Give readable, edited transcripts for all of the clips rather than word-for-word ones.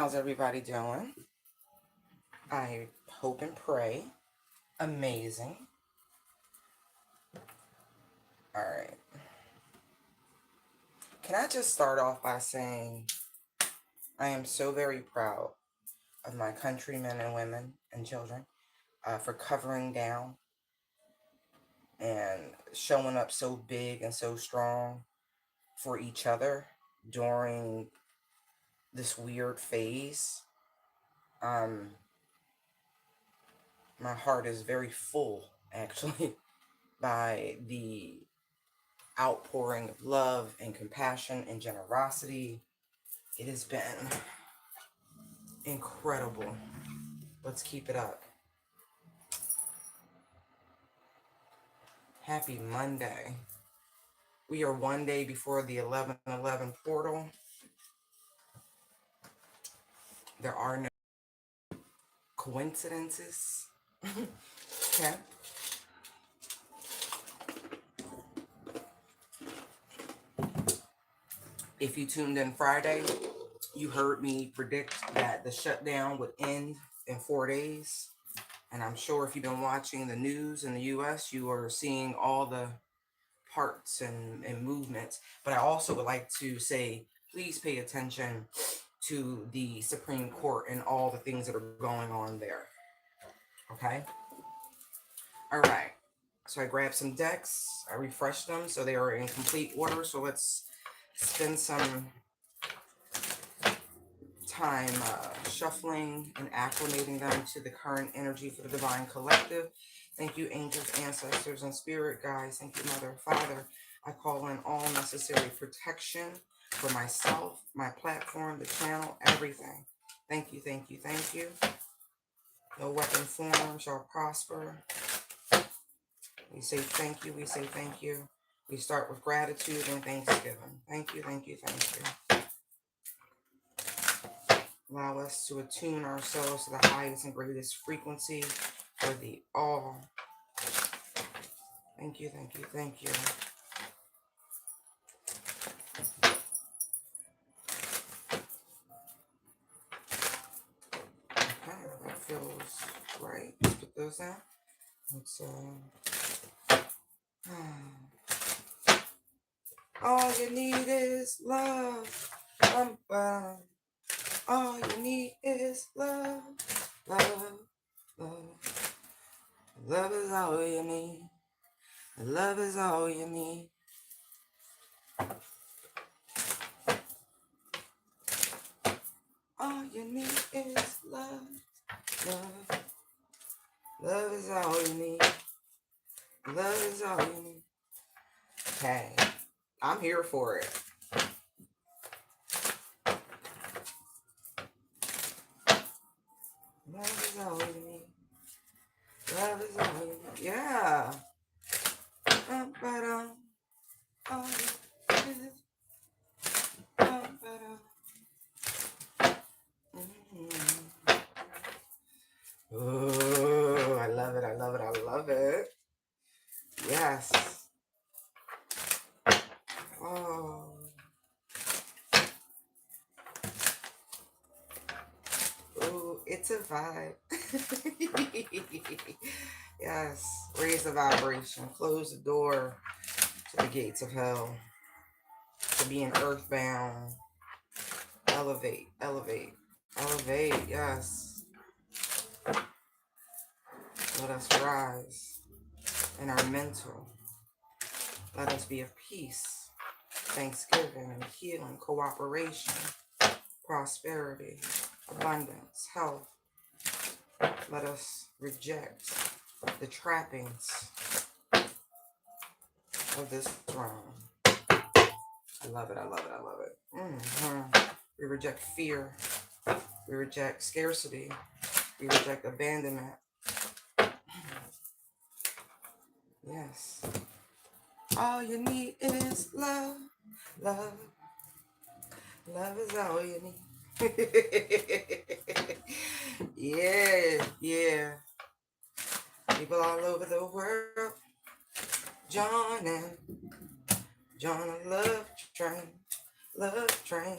How's everybody doing? I hope and pray. Amazing. All right. Can I just start off by saying I am so very proud of my countrymen and women and children for covering down and showing up so big and so strong for each other during this weird phase. Um, my heart is very full, actually, by the outpouring of love and compassion and generosity. It has been incredible. Let's keep it up. Happy Monday. We are one day before the 11/11 portal. There are no coincidences. Okay. If you tuned in Friday, you heard me predict that the shutdown would end in 4 days. And I'm sure if you've been watching the news in the US, you are seeing all the parts and movements. But I also would like to say, please pay attention to the Supreme Court and all the things that are going on there. Okay? All right. So I grabbed some decks. I refreshed them so they are in complete order. So let's spend some time shuffling and acclimating them to the current energy for the Divine Collective. Thank you, angels, ancestors, and spirit guides. Thank you, Mother, Father. I call in all necessary protection for myself, my platform, the channel, everything. Thank you, thank you, thank you. No weapon form shall prosper. We say thank you, we say thank you. We start with gratitude and thanksgiving. Thank you, thank you, thank you. Allow us to attune ourselves to the highest and greatest frequency for the all. Thank you, thank you, thank you. Okay, that feels right. Let's put those down. Let's all you need is love. All you need is love. Love, love. Love is all you need. Love is all you need. All you need is love. Love. Love is all you need. Love is all you need. Okay. I'm here for it. Love is all you need. Love is all you need. Yeah. All you need. Oh, I love it. I love it. I love it. Yes. Oh. Oh, it's a vibe. Yes. Raise the vibration. Close the door to the gates of hell. To being earthbound. Elevate. Elevate. Elevate. Yes. Let us rise in our mental. Let us be of peace, thanksgiving, and healing, cooperation, prosperity, abundance, health. Let us reject the trappings of this realm. I love it, I love it, I love it. We reject fear. We reject scarcity. We reject abandonment. Yes. All you need is love. Love. Love is all you need. Yeah, yeah. People all over the world joining. Join a love train. Love train.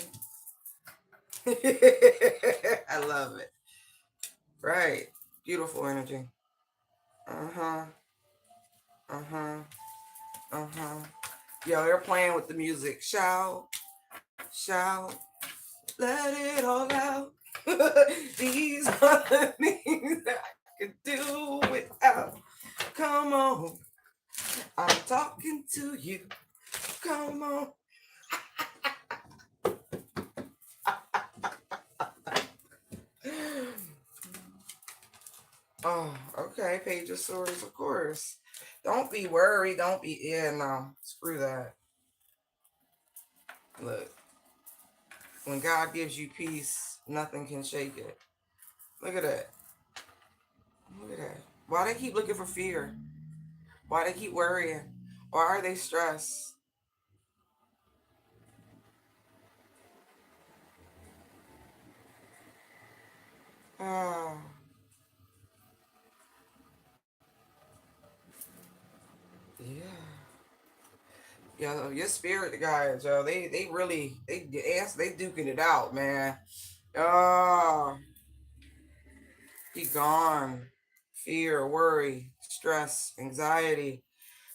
I love it. Right. Beautiful energy. Uh-huh. Uh-huh. Uh-huh. Yo, they're playing with the music. Shout, shout, let it all out. These are the things that I could do without. Come on. I'm talking to you. Come on. Oh, okay. Page of Swords, of course. Don't be worried. Don't be, yeah, no. Screw that. Look, when God gives you peace, nothing can shake it. Look at that. Look at that. Why they keep looking for fear? Why they keep worrying? Why are they stressed? Oh, yeah. Yo, your spirit guys, yo, they really they duking it out, man. Oh, he gone. Fear, worry, stress, anxiety,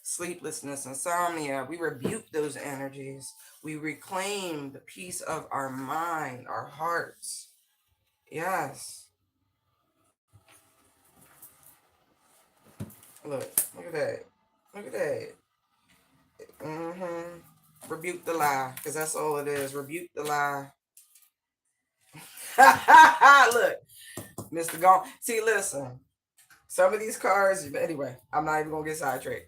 sleeplessness, insomnia. We rebuke those energies. We reclaim the peace of our mind, our hearts. Yes. Look at that. Look at that. Mm-hmm. Rebuke the lie, because that's all it is. Rebuke the lie. Look, Mr. Gone. See, listen. Some of these cards, anyway, I'm not even gonna get sidetracked.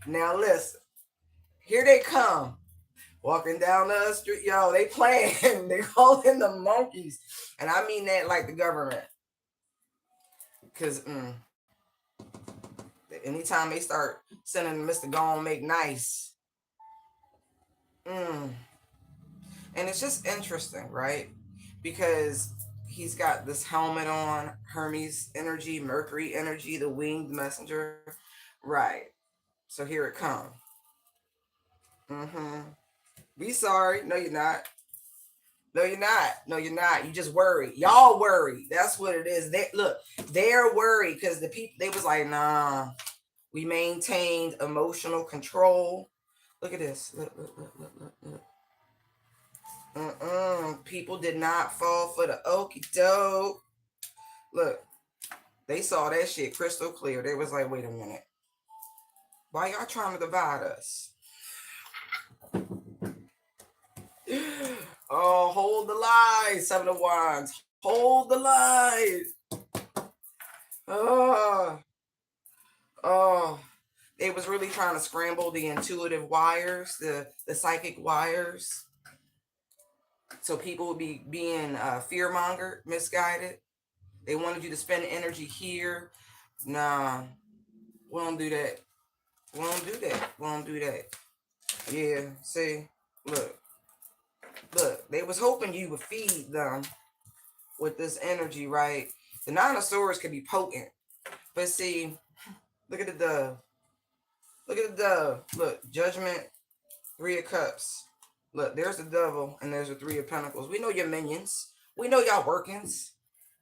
Now listen, here they come. Walking down the street, yo, they playing, they calling the monkeys. And I mean that like the government. Cause anytime they start sending Mr. Gone make nice. Mm, and it's just interesting, right? Because he's got this helmet on, Hermes energy, Mercury energy, the winged messenger. Right. So here it comes. Mm-hmm. Be sorry. No, you're not. No, you're not. No, you're not. You just worry. Y'all worry. That's what it is. They look, they're worried because the people they was like, nah, we maintained emotional control. Look at this. Look. People did not fall for the okey doke. Look, they saw that shit crystal clear. They was like, wait a minute. Why y'all trying to divide us? Oh, hold the line, Seven of Wands. Hold the line. Oh, oh. They was really trying to scramble the intuitive wires, the psychic wires. So people would be being fear mongered, misguided. They wanted you to spend energy here. Nah, we don't do that. We don't do that. We don't do that. Yeah, see, look, look. They was hoping you would feed them with this energy, right? The Nine of Swords can be potent, but see, look at the dove. Look at the dove. Look, Judgment, Three of Cups. Look, there's the devil, and there's the Three of Pentacles. We know your minions. We know y'all workings.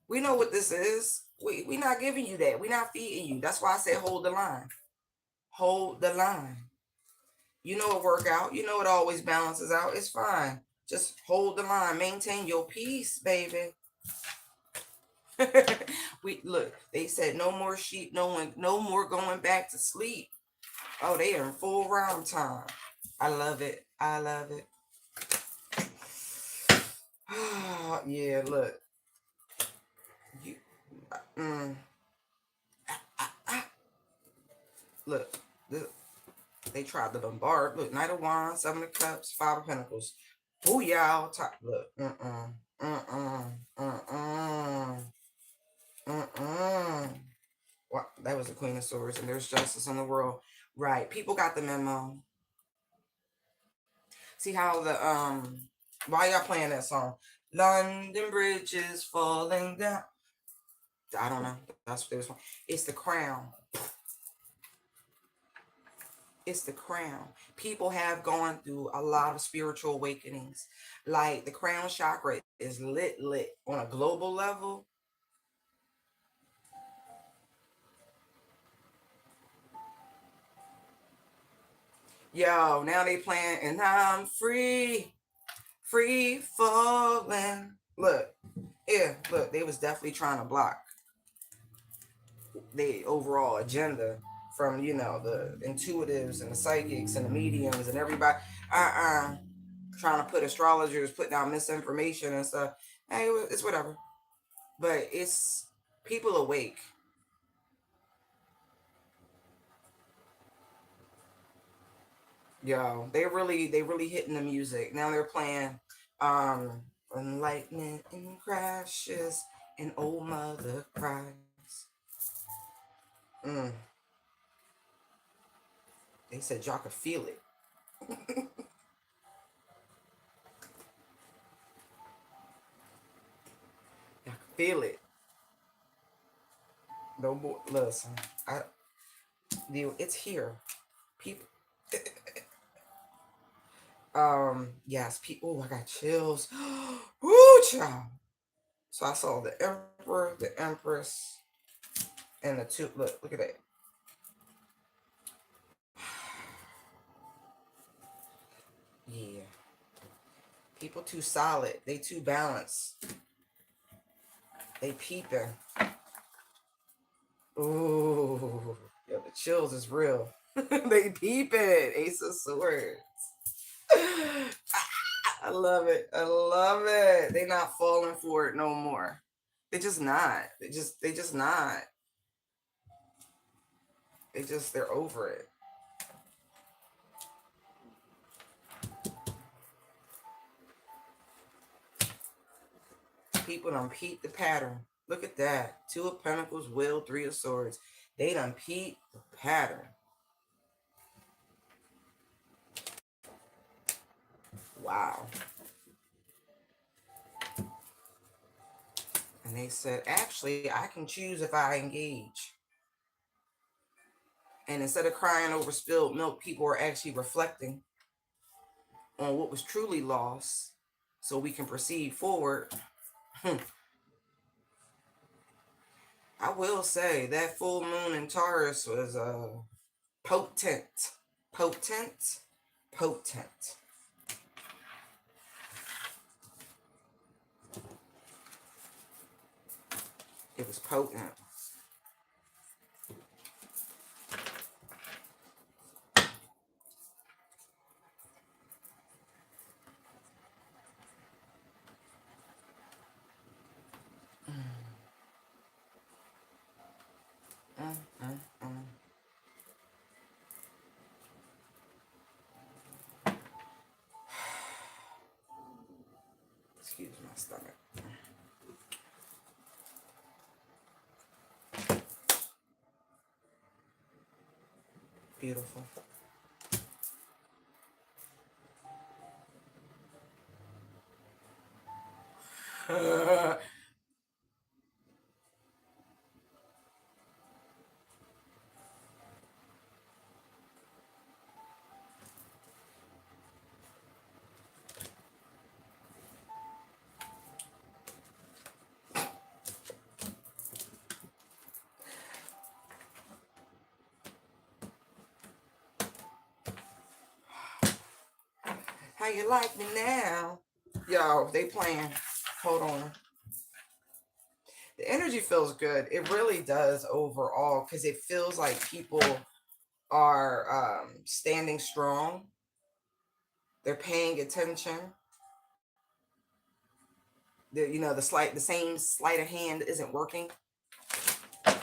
We know what this is. We not giving you that. We not feeding you. That's why I said hold the line. Hold the line. You know it work out. You know it always balances out. It's fine. Just hold the line. Maintain your peace, baby. We look. They said no more sheep. No more going back to sleep. Oh, they are in full round time. I love it. I love it. Yeah, look. You, mm, look. They tried to bombard. Look, Knight of Wands, Seven of Cups, Five of Pentacles. Who y'all talk? Look, Well, that was the Queen of Swords, and there's justice in the world. Right. People got the memo. See how the why y'all playing that song? London Bridge is falling down. I don't know. That's what they was. It's the crown. It's the crown. People have gone through a lot of spiritual awakenings. Like the crown chakra is lit on a global level. Yo, now they playing and I'm free falling. Look, yeah, look, they was definitely trying to block the overall agenda from, you know, the intuitives and the psychics and the mediums and everybody. Trying to put astrologers, putting out misinformation and stuff. Hey, it's whatever. But it's people awake. Yo, they really hitting the music. Now they're playing when lightning crashes and old mother cries. Mm, they said y'all could feel it. Y'all could feel it. No more. Listen, I, it's here. People. Yes. People. Oh, I got chills. Woo, child. So I saw the emperor, the empress, and the two. Look at that. Yeah. People too solid. They too balanced. They peeping. Ooh. Yo, the chills is real. They peeping. Ace of Swords. I love it. I love it. They not falling for it no more. They just not. They just not. They're over it. People done peep the pattern. Look at that. Two of Pentacles, Will, Three of Swords. They done peep the pattern. Wow. And they said, actually, I can choose if I engage. And instead of crying over spilled milk, people are actually reflecting on what was truly lost so we can proceed forward. I will say that full moon in Taurus was potent. Potent. Potent. It was potent. Mm, mm, mm. Excuse my stomach. Beautiful. How you like me now? Yo, they playing. Hold on. The energy feels good. It really does overall because it feels like people are standing strong. They're paying attention. The same sleight of hand isn't working. And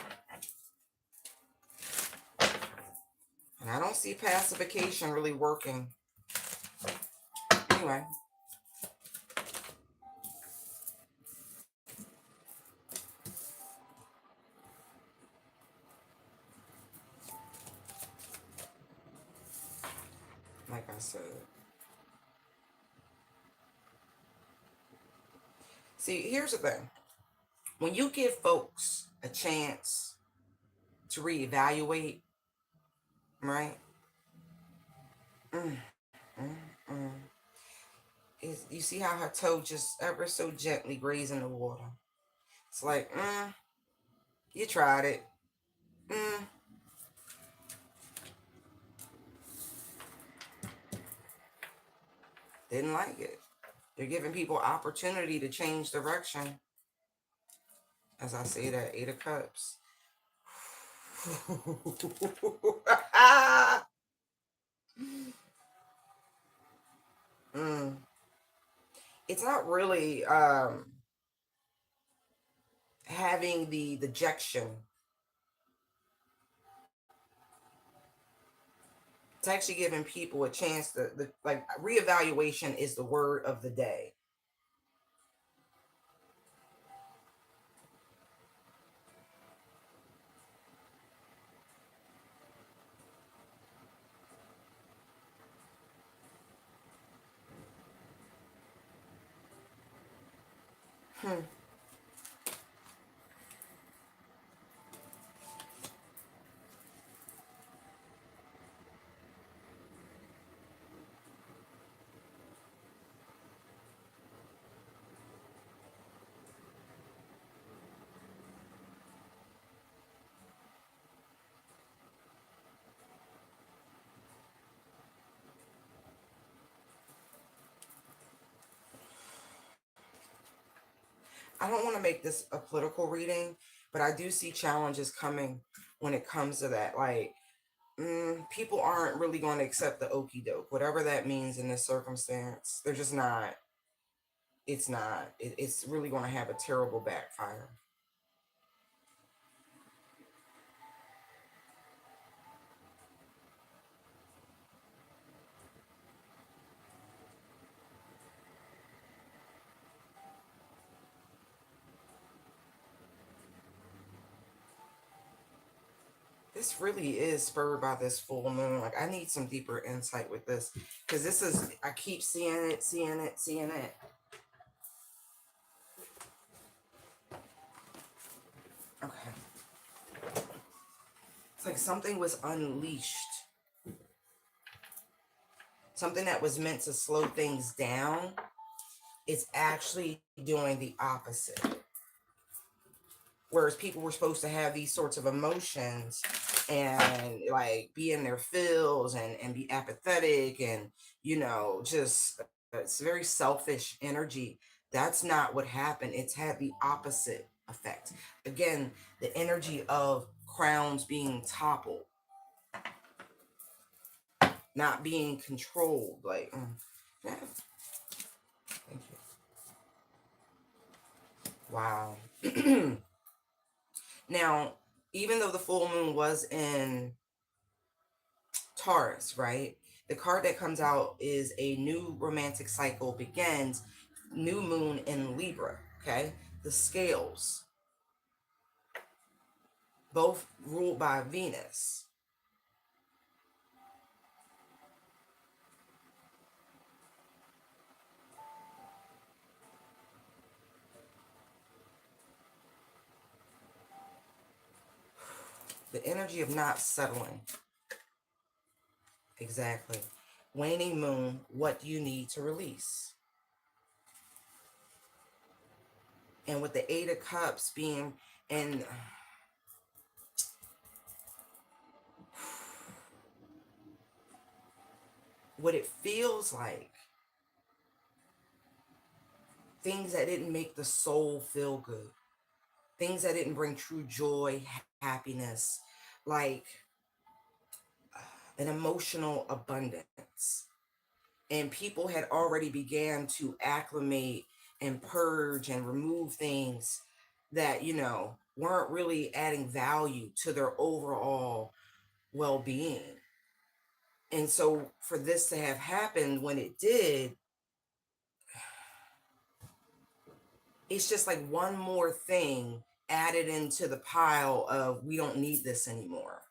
I don't see pacification really working. Anyway. Like I said. See, here's the thing. When you give folks a chance to reevaluate, right? Mm, mm, mm. You see how her toe just ever so gently grazing the water. It's like, you tried it. Mm, didn't like it. You're giving people opportunity to change direction. As I say that, Eight of Cups. mm. It's not really having the dejection. It's actually giving people a chance to like reevaluation is the word of the day. Hmm. I don't want to make this a political reading, but I do see challenges coming when it comes to that. Like, people aren't really going to accept the okey doke, whatever that means in this circumstance. They're just not. It's not. It's really going to have a terrible backfire. This really is spurred by this full moon. Like, I need some deeper insight with this because this is. I keep seeing it, seeing it, seeing it. Okay, it's like something was unleashed. Something that was meant to slow things down is actually doing the opposite. Whereas people were supposed to have these sorts of emotions and like be in their feels and be apathetic and, just it's very selfish energy. That's not what happened. It's had the opposite effect. Again, the energy of crowns being toppled, not being controlled. Like, yeah, thank you. Wow. Now, even though the full moon was in Taurus, right? The card that comes out is a new romantic cycle begins, new moon in Libra, okay? The scales, both ruled by Venus. The energy of not settling. Exactly. Waning moon, what do you need to release? And with the Eight of Cups being in what it feels like, things that didn't make the soul feel good, things that didn't bring true joy, happiness, like an emotional abundance. And people had already began to acclimate and purge and remove things that, weren't really adding value to their overall well-being. And so for this to have happened when it did, it's just like one more thing added into the pile of we don't need this anymore.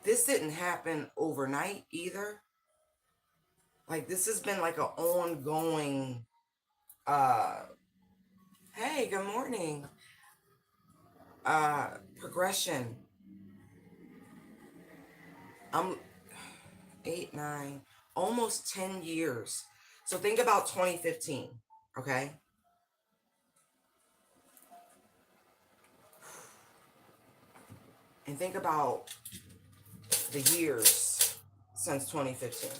This didn't happen overnight either. Like, this has been like an ongoing uh hey, good morning, progression. I'm 8, 9, almost 10 years. So think about 2015, okay? And think about the years since 2015.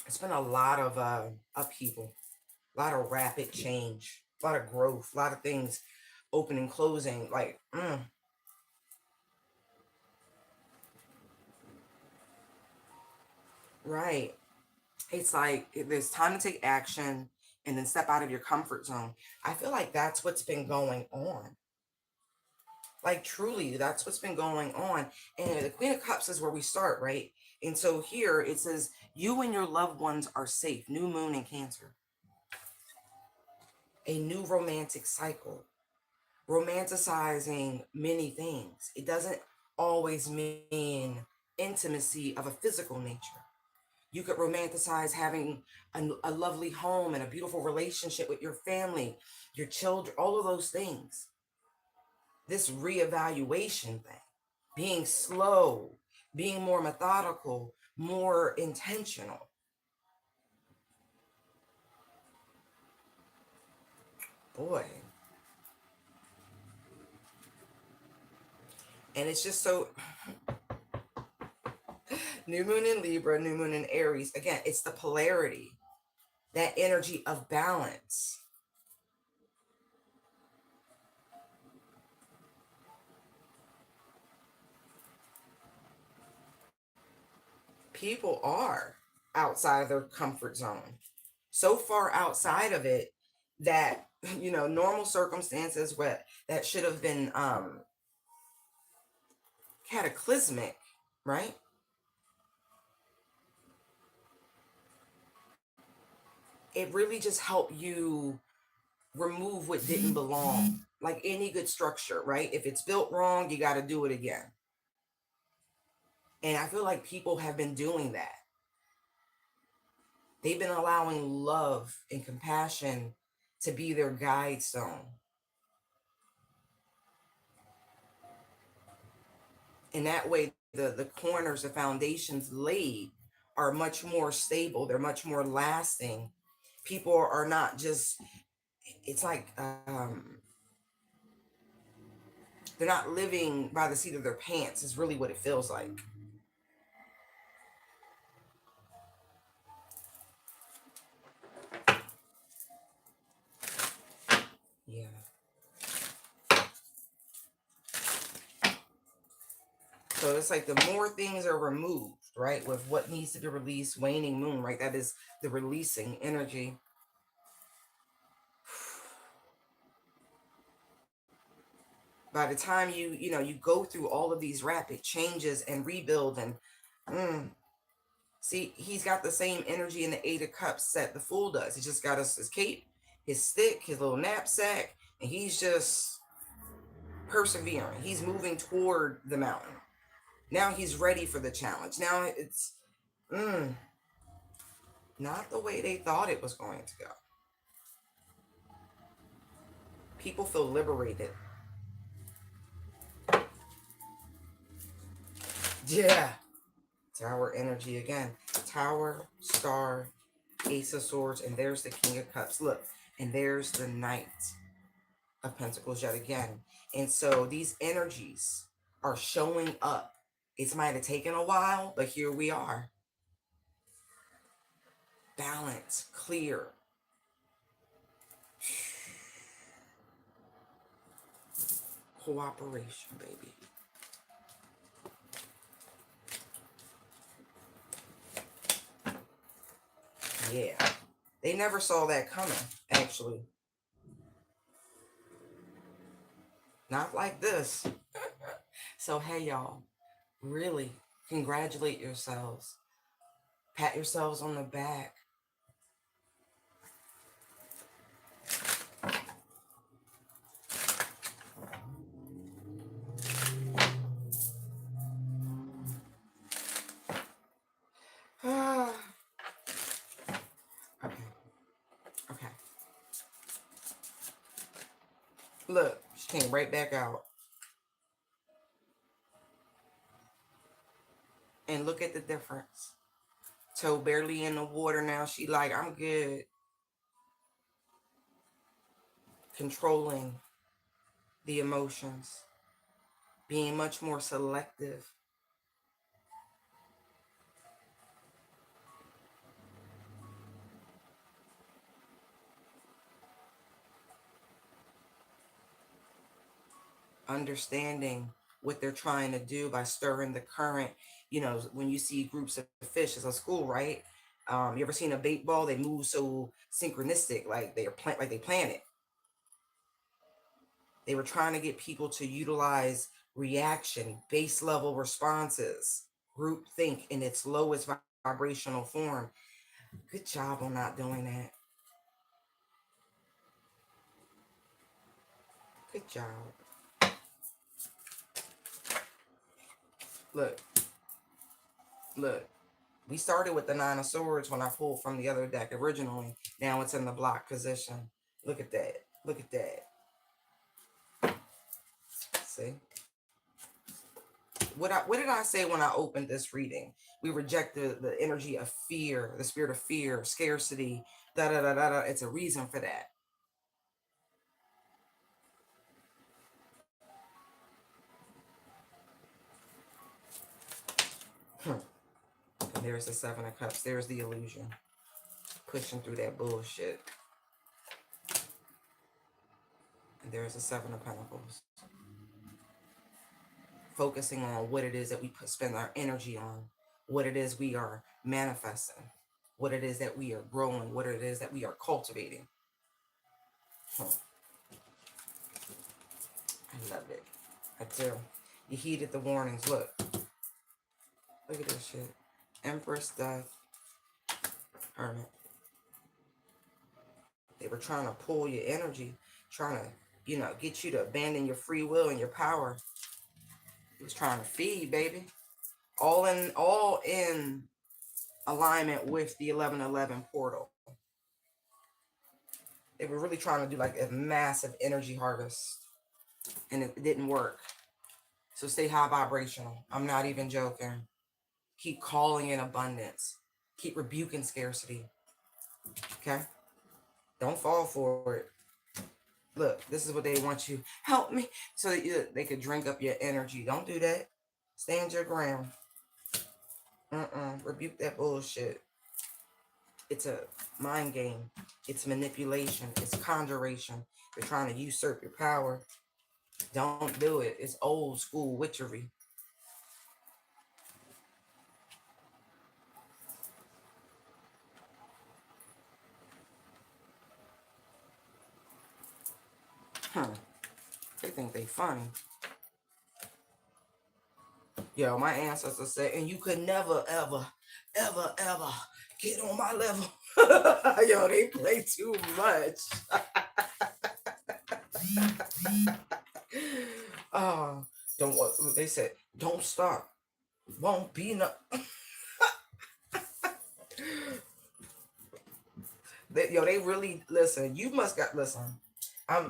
It's been a lot of upheaval, a lot of rapid change, a lot of growth, a lot of things opening, closing, like, right. It's like there's time to take action and then step out of your comfort zone. I feel like that's what's been going on. Like truly, that's what's been going on. And the Queen of Cups is where we start, right? And so here it says, you and your loved ones are safe. New moon in Cancer. A new romantic cycle. Romanticizing many things. It doesn't always mean intimacy of a physical nature. You could romanticize having a lovely home and a beautiful relationship with your family, your children, all of those things. This reevaluation thing, being slow, being more methodical, more intentional. Boy. And it's just so new moon in Libra, new moon in Aries. Again, it's the polarity, that energy of balance. People are outside of their comfort zone, so far outside of it that normal circumstances that should have been cataclysmic, right? It really just helped you remove what didn't belong, like any good structure, right? If it's built wrong, you got to do it again. And I feel like people have been doing that. They've been allowing love and compassion to be their guide stone. And that way, the corners, the foundations laid are much more stable. They're much more lasting. People are not just, it's like, they're not living by the seat of their pants, is really what it feels like. Yeah. So it's like the more things are removed, right, with what needs to be released, waning moon, right? That is the releasing energy. By the time you go through all of these rapid changes and rebuild and see, he's got the same energy in the Eight of Cups that the Fool does. He just got his cape, his stick, his little knapsack, and he's just persevering. He's moving toward the mountain. Now he's ready for the challenge. Now it's not the way they thought it was going to go. People feel liberated. Yeah. Tower energy again. Tower, star, Ace of Swords, and there's the King of Cups. Look, and there's the Knight of Pentacles yet again. And so these energies are showing up. It might have taken a while, but here we are. Balance, clear. Cooperation, baby. Yeah. They never saw that coming, actually. Not like this. So, hey, y'all, really congratulate yourselves. Pat yourselves on the back. Okay. Okay. Look, she came right back out. And look at the difference. Toe barely in the water now. She like, I'm good. Controlling the emotions. Being much more selective. Understanding what they're trying to do by stirring the current. You know, when you see groups of fish as a school, right? You ever seen a bait ball? They move so synchronistic, like like they plan it. They were trying to get people to utilize reaction, base level responses, group think in its lowest vibrational form. Good job on not doing that. Good job. Look, look. We started with the Nine of Swords when I pulled from the other deck originally. Now it's in the block position. Look at that. Look at that. See? What did I say when I opened this reading? We reject the energy of fear, the spirit of fear, scarcity, da da da da da. It's a reason for that. And there's the Seven of Cups. There's the illusion. Pushing through that bullshit. And there's the Seven of Pentacles. Focusing on what it is that we spend our energy on, what it is we are manifesting, what it is that we are growing, what it is that we are cultivating. I love it. I do. You heeded the warnings. Look. Look at this shit. Empress, Death, Hermit. They were trying to pull your energy, trying to, get you to abandon your free will and your power. He was trying to feed, baby. All in alignment with the 1111 portal. They were really trying to do like a massive energy harvest. And it didn't work. So stay high vibrational. I'm not even joking. Keep calling in abundance. Keep rebuking scarcity. Okay? Don't fall for it. Look, this is what they want you. Help me. So that they could drink up your energy. Don't do that. Stand your ground. Rebuke that bullshit. It's a mind game. It's manipulation. It's conjuration. They're trying to usurp your power. Don't do it. It's old school witchery. They think they funny. Yo, my ancestors said, and you could never, ever, ever, ever get on my level. Yo, they play too much. Don't what they said, don't stop. Won't be no. They really listen. You must got listen.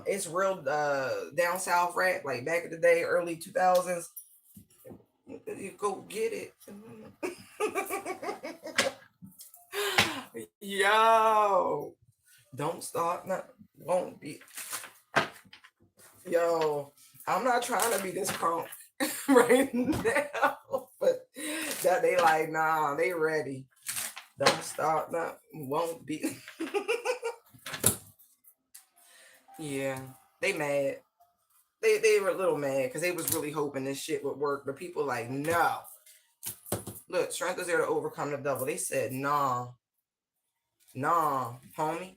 It's real down south rap, like back in the day, early 2000s. You go get it. Yo, don't start. No, won't be. Yo, I'm not trying to be this crunk right now, but that they like, nah, they ready. Don't start. No, won't be. Yeah, they mad. They were a little mad because they was really hoping this shit would work, but people like, no. Look, strength is there to overcome the devil. They said, nah, homie.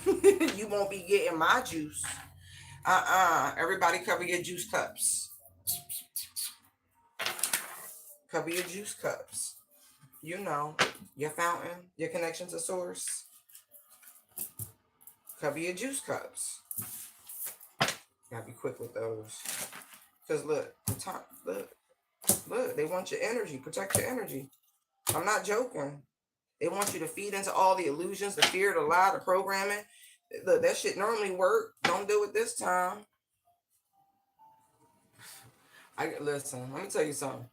You won't be getting my juice. Everybody cover your juice cups. Cover your juice cups. You know, your fountain, your connection to source. Cover your juice cups. Gotta be quick with those. Because look, look, they want your energy. Protect your energy. I'm not joking. They want you to feed into all the illusions, the fear, the lie, the programming. Look, that shit normally work. Don't do it this time. I listen. Let me tell you something.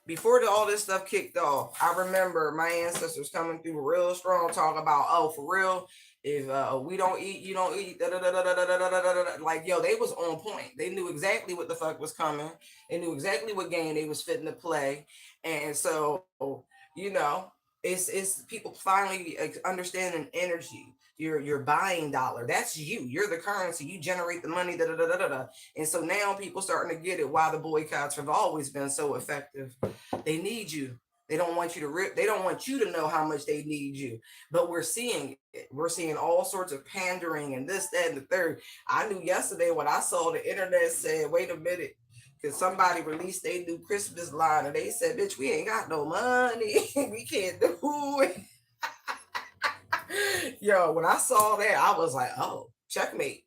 Before all this stuff kicked off, I remember my ancestors coming through real strong, talking about, oh, for real, if we don't eat, you don't eat. Da, da, da, da, da, da, da, da, da. Like, yo, they was on point. They knew exactly what the fuck was coming. They knew exactly what game they was fitting to play, and so you know, it's people finally understanding energy. Your buying dollar. That's you. You're the currency. You generate the money. Da da da da da. Da. And so now people starting to get it. Why the boycotts have always been so effective. They need you. They don't want you to rip. They don't want you to know how much they need you. But we're seeing it. We're seeing all sorts of pandering and this, that, and the third. I knew yesterday when I saw the internet said, "Wait a minute." Because somebody released their new Christmas line and they said, "Bitch, we ain't got no money. We can't do it." Yo, when I saw that, I was like, "Oh, checkmate."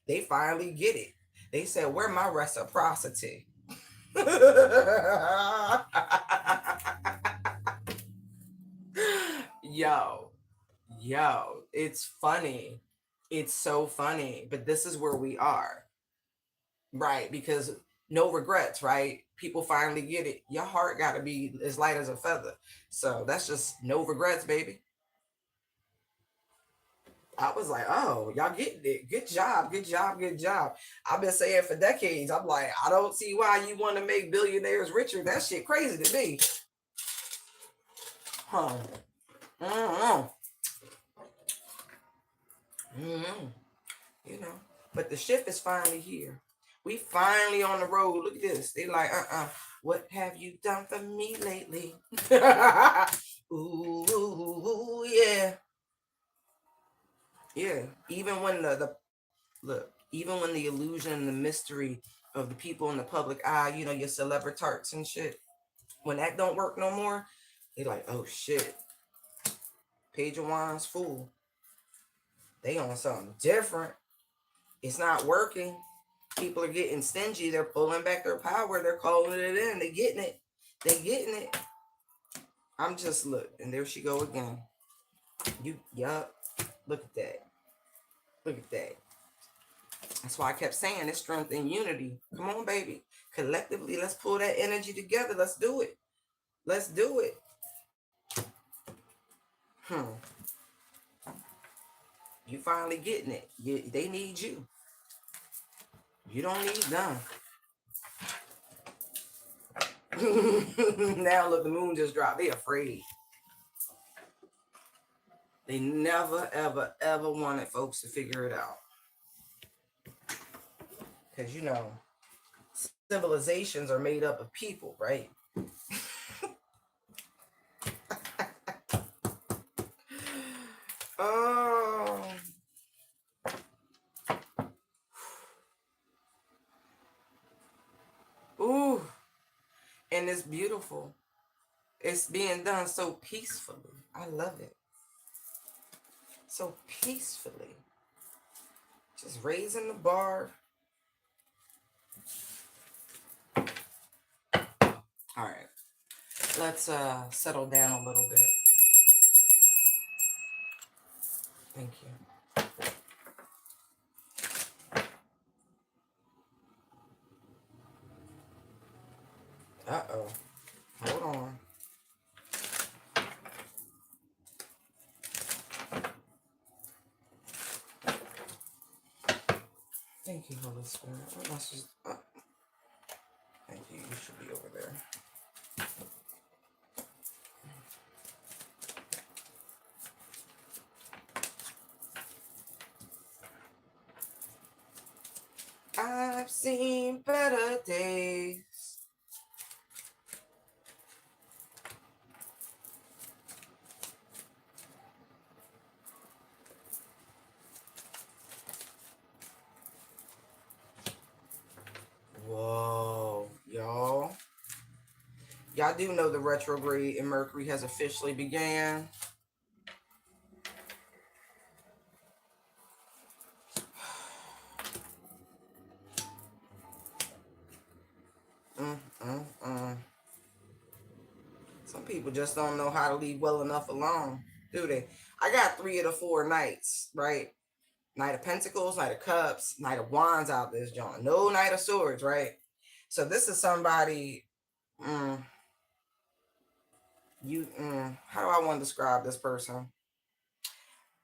They finally get it. They said, "Where my reciprocity?" yo, yo, it's funny. It's so funny. But this is where we are, right? Because no regrets, right? People finally get it. Your heart got to be as light as a feather. So that's just no regrets, baby. I was like, oh, y'all getting it. Good job, good job, good job. I've been saying for decades, I'm like, I don't see why you want to make billionaires richer. That shit crazy to me. Huh. Mm-hmm. Mm-hmm. You know, but the shift is finally here. We finally on the road. Look at this. They like, what have you done for me lately? Ooh, yeah. Yeah. Even when the look, even when the illusion and the mystery of the people in the public eye, you know, your celebrity tarts and shit, when that don't work no more, they like, oh shit, Page of Wands fool. They on something different. It's not working. People are getting stingy. They're pulling back their power. They're calling it in. They getting it. They getting it. I'm just look, and there she go again. Yup. Look at that. Look at that. That's why I kept saying it's strength and unity. Come on, baby. Collectively, let's pull that energy together. Let's do it. Let's do it. Hmm. You finally getting it. They need you. You don't need them. Now look, the moon just dropped. They afraid. They never, ever, ever wanted folks to figure it out. Because, you know, civilizations are made up of people, right? Oh. Ooh. And it's beautiful. It's being done so peacefully. I love it. So peacefully. Just raising the bar. All right. Let's settle down a little bit. Thank you. Uh-oh. Hold on. Thank you, Holy Spirit. Thank you. You should be over there. I've seen better days. Whoa, y'all. Y'all do know the retrograde in Mercury has officially began. Mm, mm, mm. Some people just don't know how to leave well enough alone, do they? I got 3 of the 4 nights, right? Knight of Pentacles, Knight of Cups, Knight of Wands out this joint. No Knight of Swords, right? So this is somebody, how do I want to describe this person?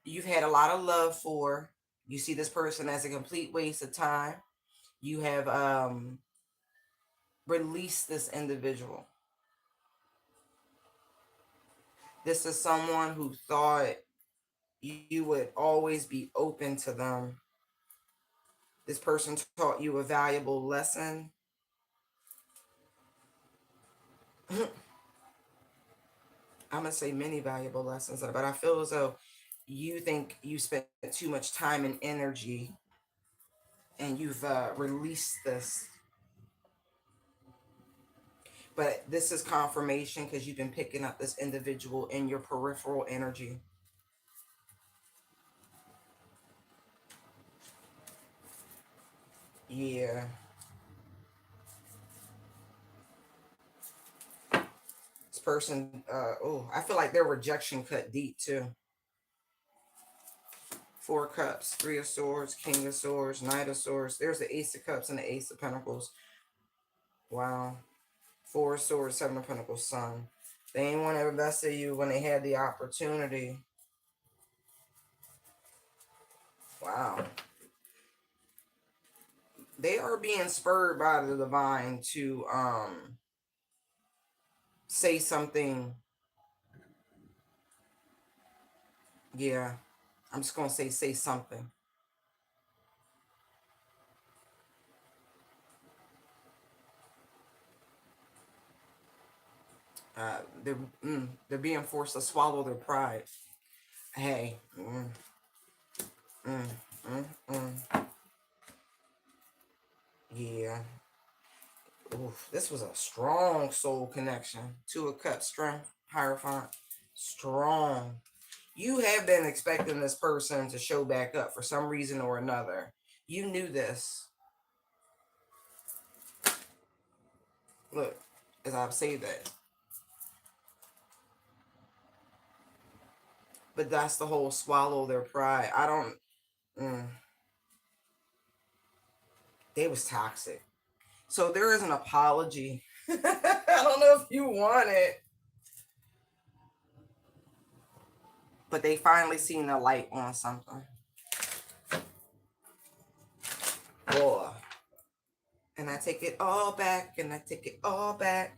You've had a lot of love for. You see this person as a complete waste of time. You have released this individual. This is someone who thought you would always be open to them. This person taught you a valuable lesson. I'm going to say many valuable lessons, but I feel as though you think you spent too much time and energy and you've released this. But this is confirmation because you've been picking up this individual in your peripheral energy. Yeah. This person, I feel like their rejection cut deep too. 4 Cups, 3 of Swords, King of Swords, Knight of Swords. There's the Ace of Cups and the Ace of Pentacles. Wow. 4 of Swords, 7 of Pentacles, Sun. They ain't want to invest in you when they had the opportunity. Wow. They are being spurred by the divine to say something. Yeah. I'm just going to say something. They're being forced to swallow their pride. Hey. Yeah. Oof, this was a strong soul connection. 2 of Cups, Strength, Hierophant. Strong. You have been expecting this person to show back up for some reason or another. You knew this. Look, as I've said that. But that's the whole swallow their pride. I don't... They was toxic. So there is an apology. I don't know if you want it. But they finally seen the light on something. Boy. And I take it all back. And I take it all back.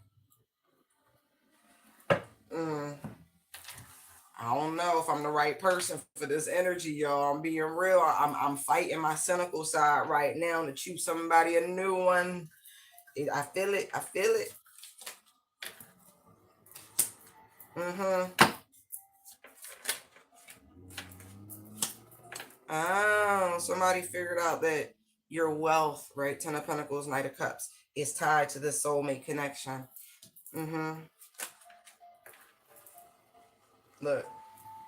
I don't know if I'm the right person for this energy, y'all. I'm being real. I'm fighting my cynical side right now to choose somebody a new one. I feel it. I feel it. Oh, somebody figured out that your wealth, right? 10 of Pentacles, Knight of Cups, is tied to this soulmate connection. Look,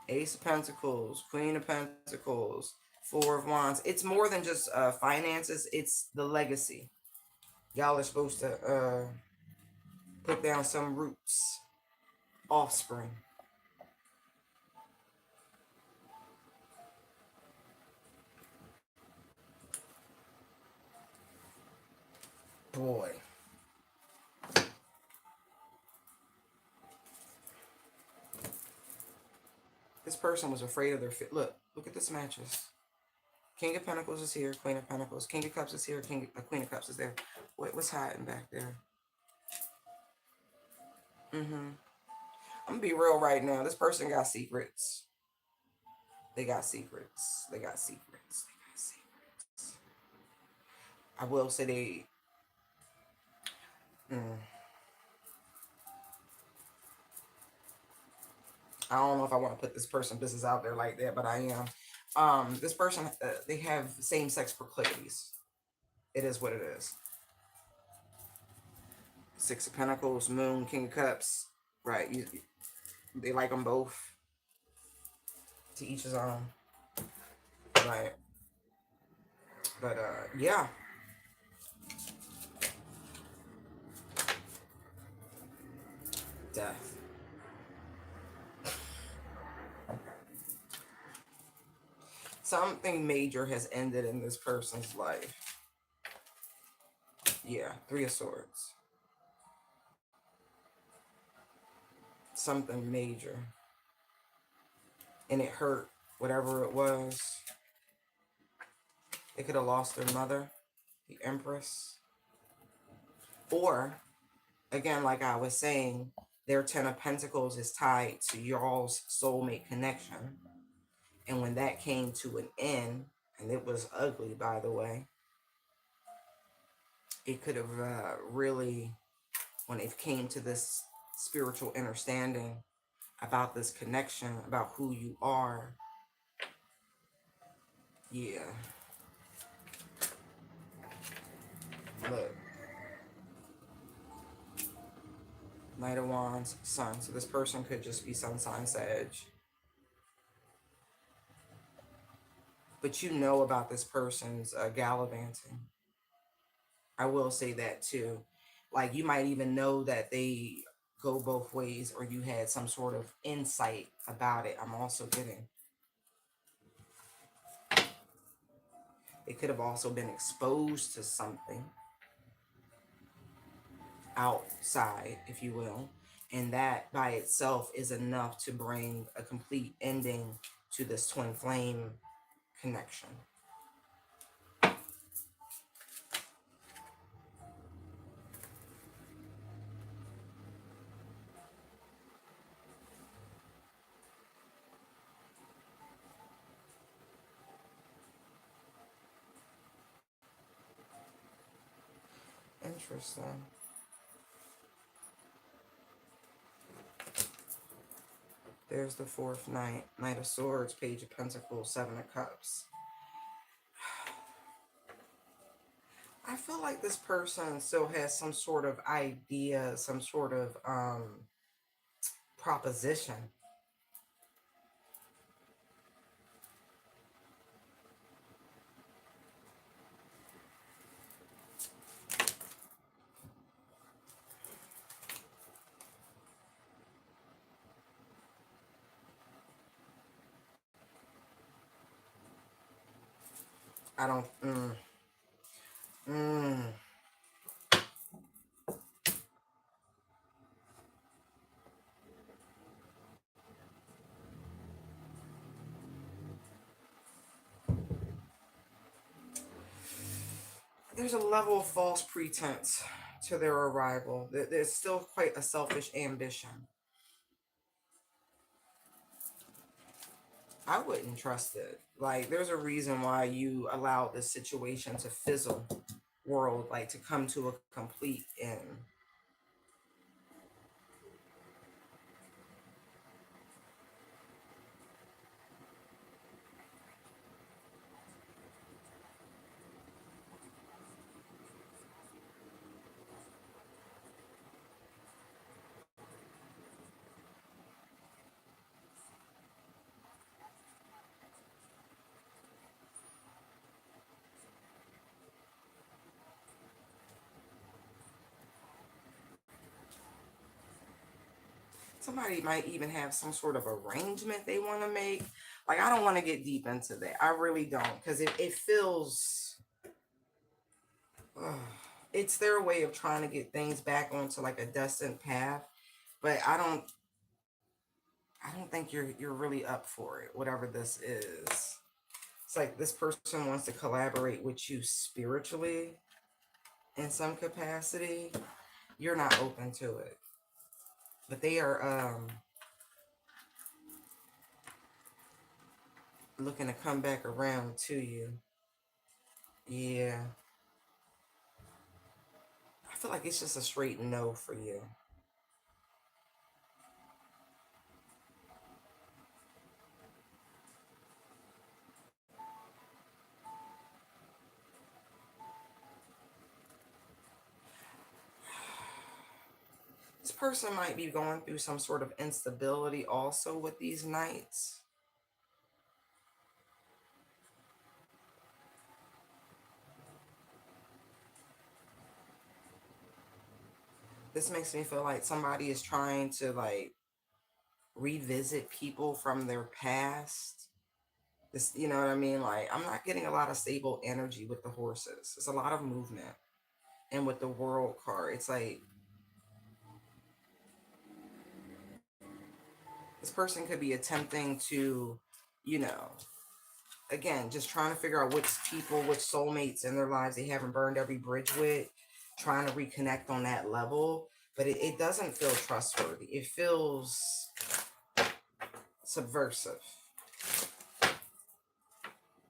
Ace of Pentacles, Queen of Pentacles, 4 of Wands. It's more than just finances. It's the legacy. Y'all are supposed to put down some roots. Offspring. Boy. This person was afraid of their fit. Look at this matches. King of Pentacles is here. Queen of Pentacles. King of Cups is here. Queen of Cups is there. What's hiding back there? I'm gonna be real right now. This person got secrets. They got secrets. They got secrets. They got secrets. I will say they... I don't know if I want to put this person's business out there like that, but I am. This person, they have same-sex proclivities. It is what it is. 6 of Pentacles, Moon, King of Cups. Right. They like them both. To each his own. Right. But, yeah. Death. Something major has ended in this person's life. Yeah, Three of Swords. Something major. And it hurt, whatever it was. They could have lost their mother, the Empress. Or, again, like I was saying, their Ten of Pentacles is tied to y'all's soulmate connection. And when that came to an end, and it was ugly, by the way, it could have really, when it came to this spiritual understanding about this connection, about who you are, yeah. Look. Knight of Wands, Sun. So this person could just be Sun sign Sag. But you know about this person's gallivanting. I will say that too. Like you might even know that they go both ways, or you had some sort of insight about it. I'm also getting. It could have also been exposed to something outside, if you will. And that by itself is enough to bring a complete ending to this twin flame connection. Interesting. There's the fourth Knight. Knight of Swords, Page of Pentacles, Seven of Cups. I feel like this person still has some sort of idea, some sort of proposition. I don't... There's a level of false pretense to their arrival. There's still quite a selfish ambition. I wouldn't trust it. Like, there's a reason why you allowed this situation to fizzle, world, like, to come to a complete end. Somebody might even have some sort of arrangement they want to make. Like, I don't want to get deep into that. I really don't. Because it feels... it's their way of trying to get things back onto, like, a destined path. But I don't think you're really up for it, whatever this is. It's like this person wants to collaborate with you spiritually in some capacity. You're not open to it. But they are looking to come back around to you. Yeah. I feel like it's just a straight no for you. This person might be going through some sort of instability also with these Knights. This makes me feel like somebody is trying to, like, revisit people from their past. This, you know what I mean? Like, I'm not getting a lot of stable energy with the horses. It's a lot of movement. And with the world card, it's like this person could be attempting to, you know, again, just trying to figure out which people, which soulmates in their lives they haven't burned every bridge with, trying to reconnect on that level. But it doesn't feel trustworthy. It feels subversive.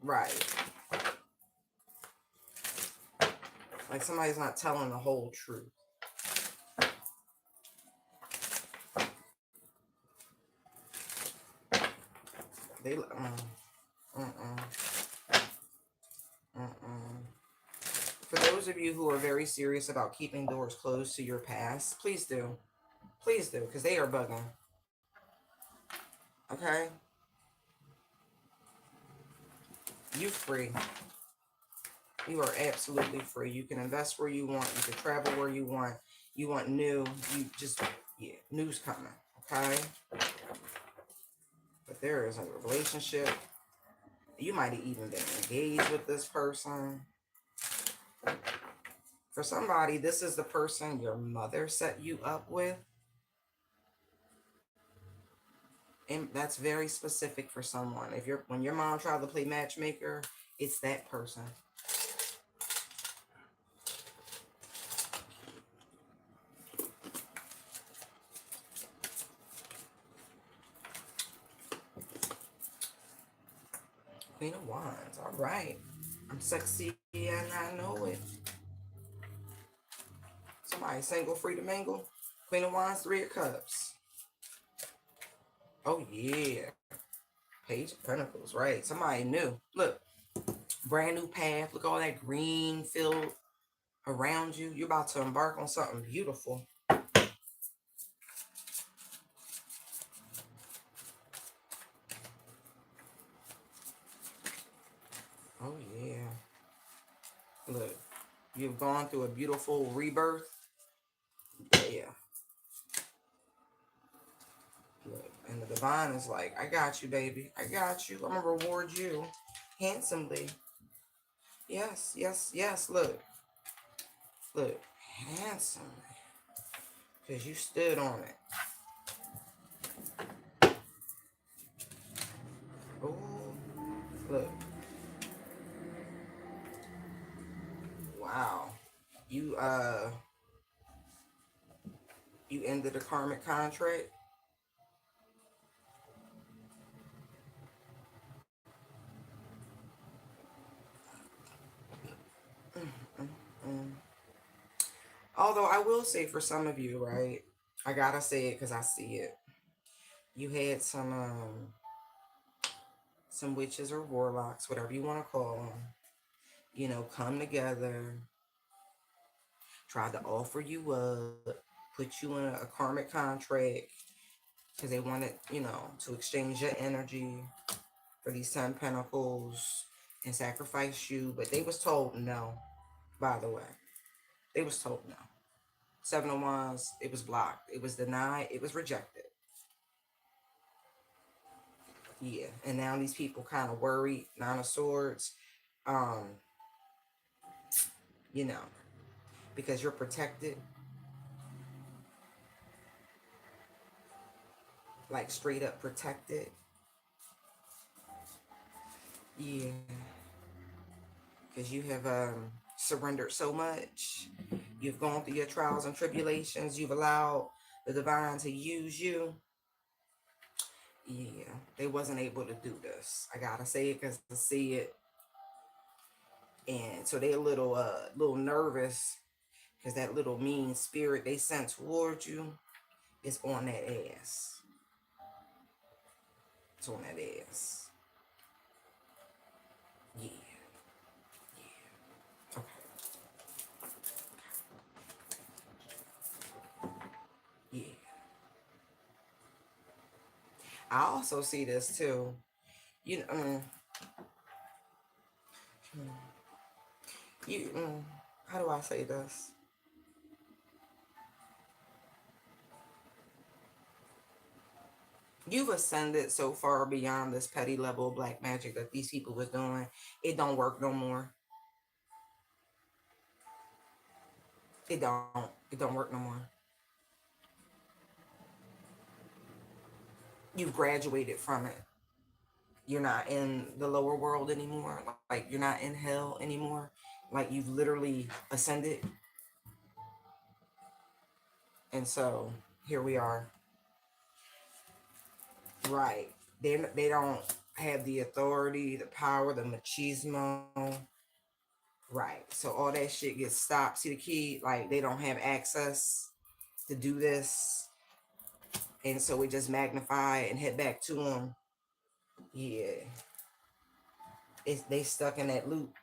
Right. Like somebody's not telling the whole truth. They, For those of you who are very serious about keeping doors closed to your past, please do. Please do, because they are bugging. Okay? You free. You are absolutely free. You can invest where you want. You can travel where you want. You want new. You just, yeah, new's coming. Okay? But there is a relationship. You might have even been engaged with this person. For somebody, this is the person your mother set you up with. And that's very specific for someone. If you're when your mom tried to play matchmaker, it's that person. Queen of Wands. All right. I'm sexy and I know it. Somebody single, free to mingle. Queen of Wands, Three of Cups. Oh yeah. Page of Pentacles. Right. Somebody new. Look. Brand new path. Look, all that green field around you. You're about to embark on something beautiful. Oh yeah. Look. You've gone through a beautiful rebirth. Yeah. Look, and the divine is like, I got you, baby. I got you. I'm going to reward you handsomely. Yes, yes, yes. Look. Look. Handsomely. Because you stood on it. Oh, look. Wow. You, you ended a karmic contract. Mm, mm, mm. Although I will say for some of you, right? I gotta say it because I see it. You had some witches or warlocks, whatever you want to call them, you know, come together, tried to offer you up, put you in a karmic contract because they wanted, you know, to exchange your energy for these 10 pentacles and sacrifice you. But they was told no, by the way. They was told no. Seven of Wands, it was blocked. It was denied. It was rejected. Yeah. And now these people kind of worried. Nine of Swords. Um, you know, because you're protected. Like straight up protected. Yeah. Because you have surrendered so much. You've gone through your trials and tribulations. You've allowed the divine to use you. Yeah, they wasn't able to do this. I gotta say it because I see it, and so they're little nervous because that little mean spirit they sent towards you is on that ass. It's on that ass. Yeah, yeah. Okay. Yeah. I also see this too. You know, how do I say this? You've ascended so far beyond this petty level of black magic that these people was doing. It don't work no more. It don't. It don't work no more. You've graduated from it. You're not in the lower world anymore. Like you're not in hell anymore. Like you've literally ascended. And so here we are. Right. They don't have the authority, the power, the machismo. Right. So all that shit gets stopped. See the key? Like they don't have access to do this. And so we just magnify and head back to them. Yeah. They stuck in that loop.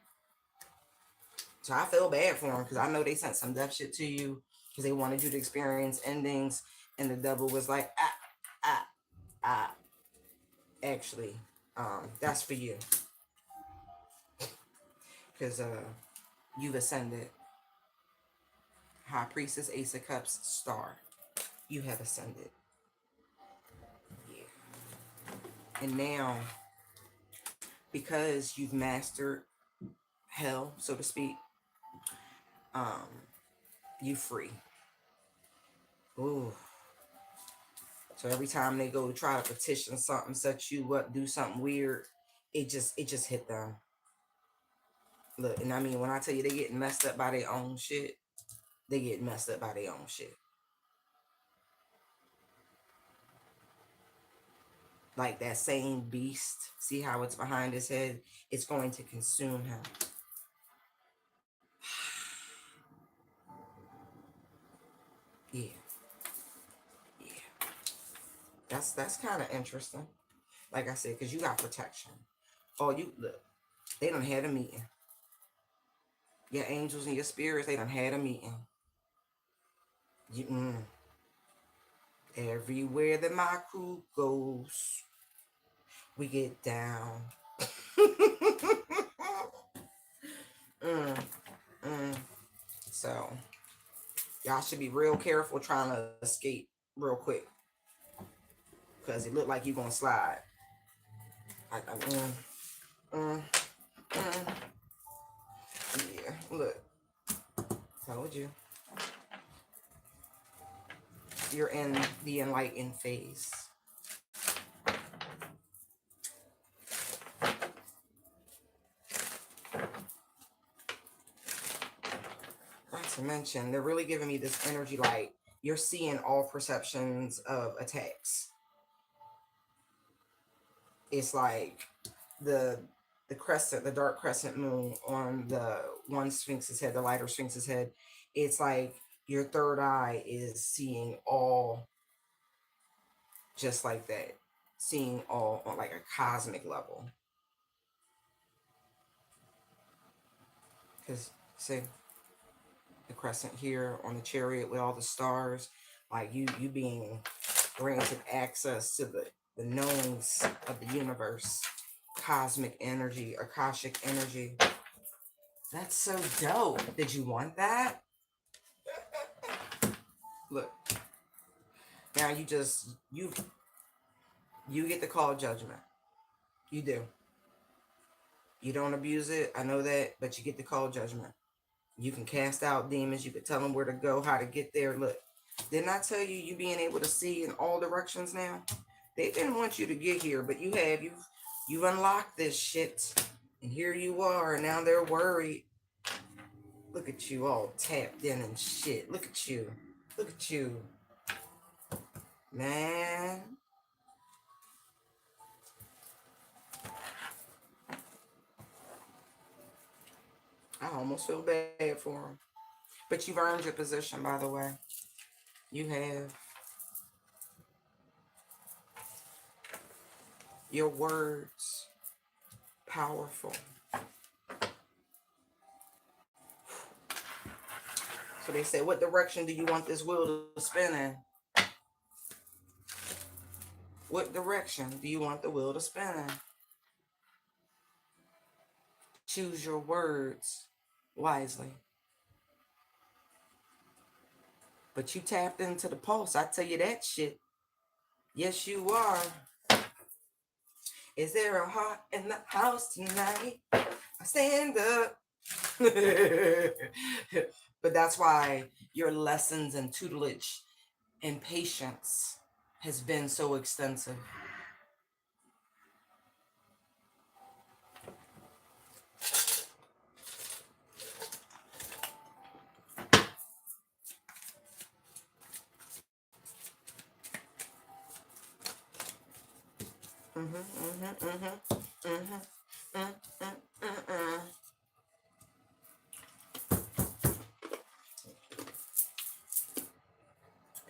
So I feel bad for them because I know they sent some death shit to you because they wanted you to experience endings. And the devil was like, ah. Actually, that's for you. Because you've ascended. High Priestess, Ace of Cups, Star. You have ascended. Yeah. And now, because you've mastered hell, so to speak, um, you free. Ooh. So every time they go try to petition something, set you up, do something weird, it just hit them. Look, and I mean, when I tell you they getting messed up by their own shit, they get messed up by their own shit. Like that same beast, see how it's behind his head? It's going to consume him. Yeah. Yeah. That's kind of interesting. Like I said, because you got protection. Oh, you look, they done had a meeting. Your angels and your spirits, they done had a meeting. You, everywhere that my crew goes, we get down. mm, mm. So, y'all should be real careful trying to escape real quick. Because it looked like you're going to slide. Mm, mm. Yeah, look. Told you. You're in the enlightened phase. Not to mention, they're really giving me this energy like you're seeing all perceptions of attacks. It's like the crescent, the dark crescent moon on the one sphinx's head, the lighter sphinx's head. It's like your third eye is seeing all just like that. Seeing all on like a cosmic level. Because see the crescent here on the chariot with all the stars, like you being granted access to the knowings of the universe, cosmic energy, akashic energy. That's so dope. Did you want that? Look, now you get to call judgment. You do. You don't abuse it. I know that, but you get to call judgment. You can cast out demons. You can tell them where to go, how to get there. Look, didn't I tell you being able to see in all directions now? They didn't want you to get here, but you've unlocked this shit. And here you are. And now they're worried. Look at you all tapped in and shit. Look at you. Look at you. Man. I almost feel bad for them. But you've earned your position, by the way. You have. Your words. Powerful. So they say, what direction do you want this wheel to spin in? What direction do you want the wheel to spin in? Choose your words wisely. But you tapped into the pulse. I tell you that shit. Yes, you are. Is there a heart in the house tonight? I stand up. But that's why your lessons and tutelage and patience has been so extensive.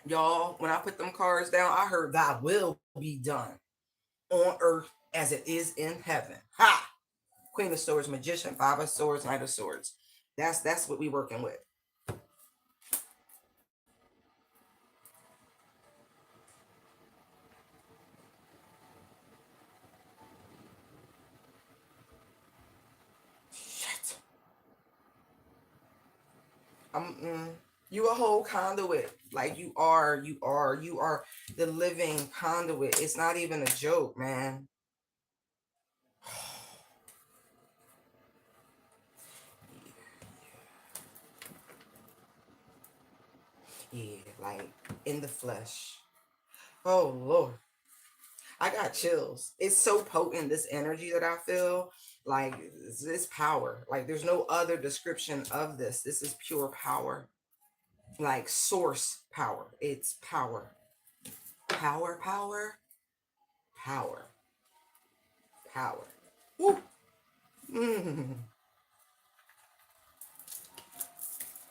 Y'all, when I put them cards down, I heard thy will be done on earth as it is in heaven. Ha! Queen of Swords, Magician, Five of Swords, Knight of Swords. That's what we working with. Shit. You a whole conduit. Like you are the living conduit. It's not even a joke, man. Yeah, like in the flesh. Oh Lord. I got chills. It's so potent, this energy that I feel. Like this power. Like there's no other description of this. This is pure power. Like source power. It's power. Power, power, power, power. Woo. Mm.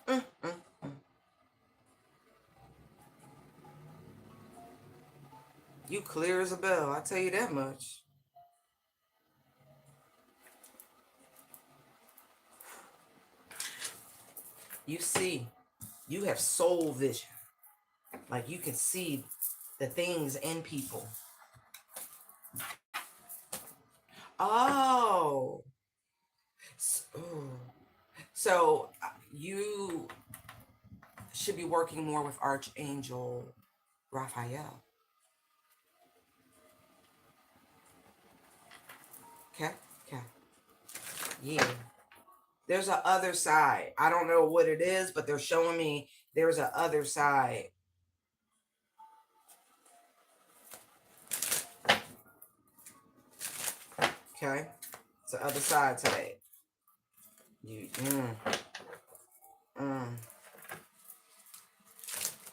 Mm, mm, mm. You clear as a bell, I tell you that much. You see, you have soul vision. Like you can see the things in people. Oh. Ooh. So you should be working more with Archangel Raphael. Okay? Okay. Yeah. There's a other side. I don't know what it is, but they're showing me there's a other side. Okay? It's the other side to that. You mm.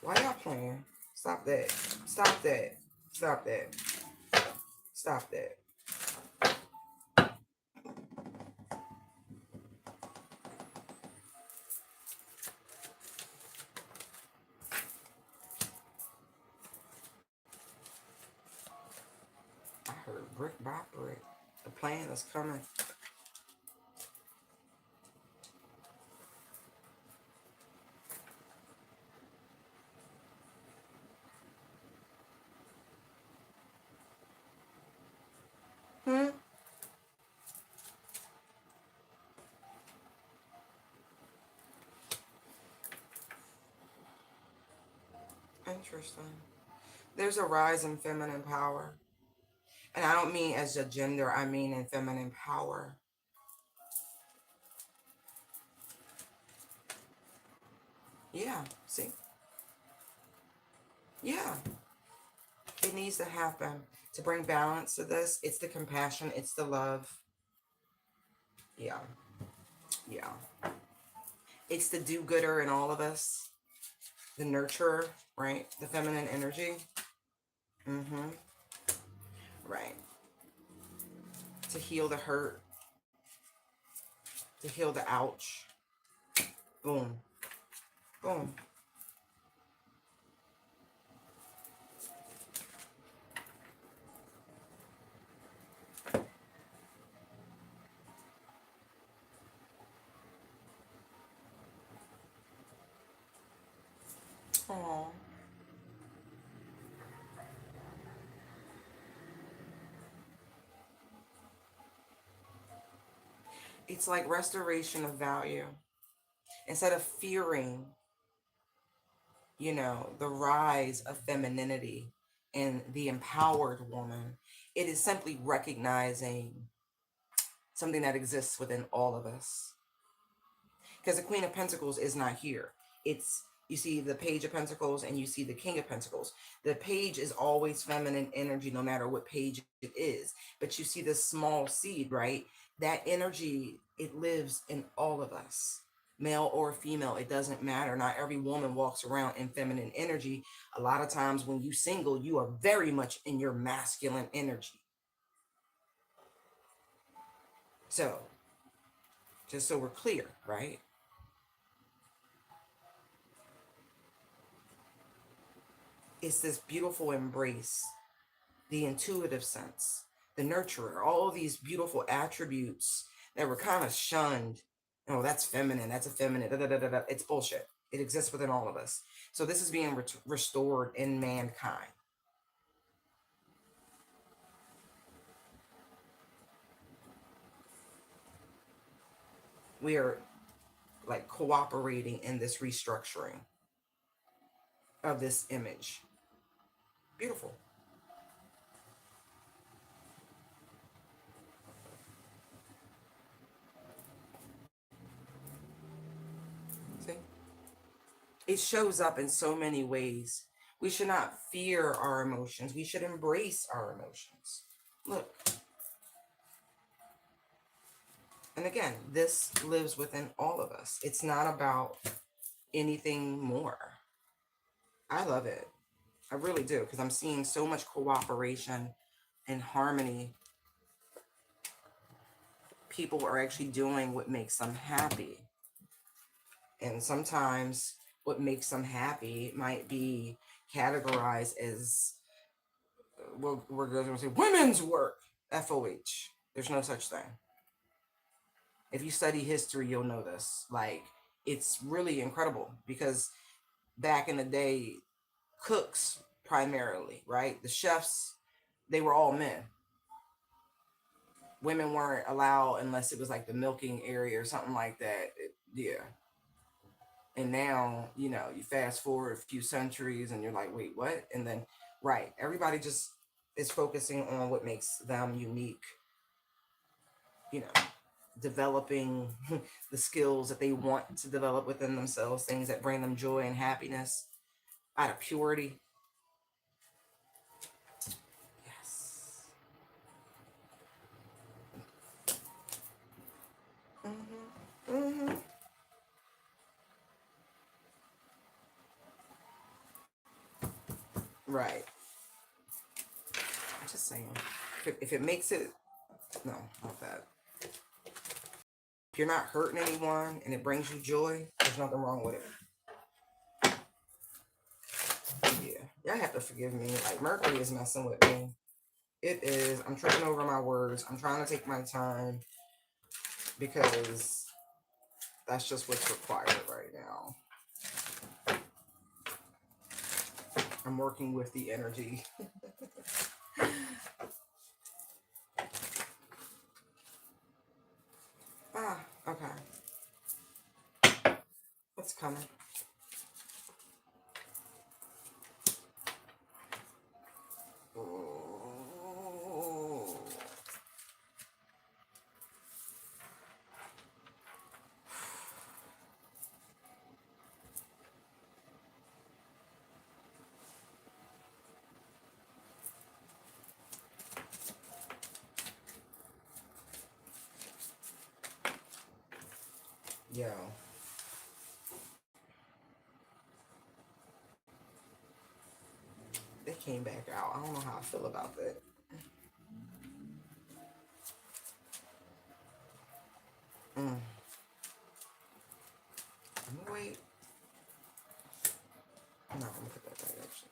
Why y'all playing? Stop that. Stop that. Stop that. Stop that. I heard brick by brick. The plan is coming. Hmm? Interesting. There's a rise in feminine power. And I don't mean as a gender, I mean in feminine power. Yeah, see? Yeah. It needs to happen to bring balance to this. It's the compassion, it's the love. Yeah. Yeah. It's the do-gooder in all of us. The nurturer, right? The feminine energy. Mm-hmm. Right. To heal the hurt. To heal the ouch. Boom. Boom. Aww. It's like restoration of value. Instead of fearing, the rise of femininity and the empowered woman, it is simply recognizing something that exists within all of us. Because the Queen of Pentacles is not here. It's, you see the Page of Pentacles and you see the King of Pentacles. The page is always feminine energy, no matter what page it is. But you see this small seed, right? That energy, it lives in all of us. Male or female, it doesn't matter. Not every woman walks around in feminine energy. A lot of times when you single, you are very much in your masculine energy. So, just so we're clear, right? It's this beautiful embrace, the intuitive sense, the nurturer, all these beautiful attributes that were kind of shunned. Oh, that's feminine. That's effeminate. Da, da, da, da, da. It's bullshit. It exists within all of us. So this is being restored in mankind. We are like cooperating in this restructuring of this image. Beautiful. See? It shows up in so many ways. We should not fear our emotions. We should embrace our emotions. Look. And again, this lives within all of us. It's not about anything more. I love it. I really do, because I'm seeing so much cooperation and harmony. People are actually doing what makes them happy. And sometimes what makes them happy might be categorized as, we're going to say, women's work. FOH. There's no such thing. If you study history, you'll know this. Like, it's really incredible, because back in the day, cooks primarily, right? The chefs, they were all men. Women weren't allowed unless it was like the milking area or something like that. Yeah. And now, you know, you fast forward a few centuries and you're like, wait, what? And then, right, everybody just is focusing on what makes them unique, you know, developing the skills that they want to develop within themselves, things that bring them joy and happiness out of purity. Yes. Mm-hmm. Mm-hmm. Right. I'm just saying. If it makes it, no, not that. If you're not hurting anyone and it brings you joy, there's nothing wrong with it. Yeah. Y'all have to forgive me. Like, Mercury is messing with me. It is. I'm tripping over my words. I'm trying to take my time because that's just what's required right now. I'm working with the energy. Okay. What's coming? Oh. Yo. They came back out. I don't know how I feel about that. Mm. I'm gonna wait. No, I'm gonna put that back actually.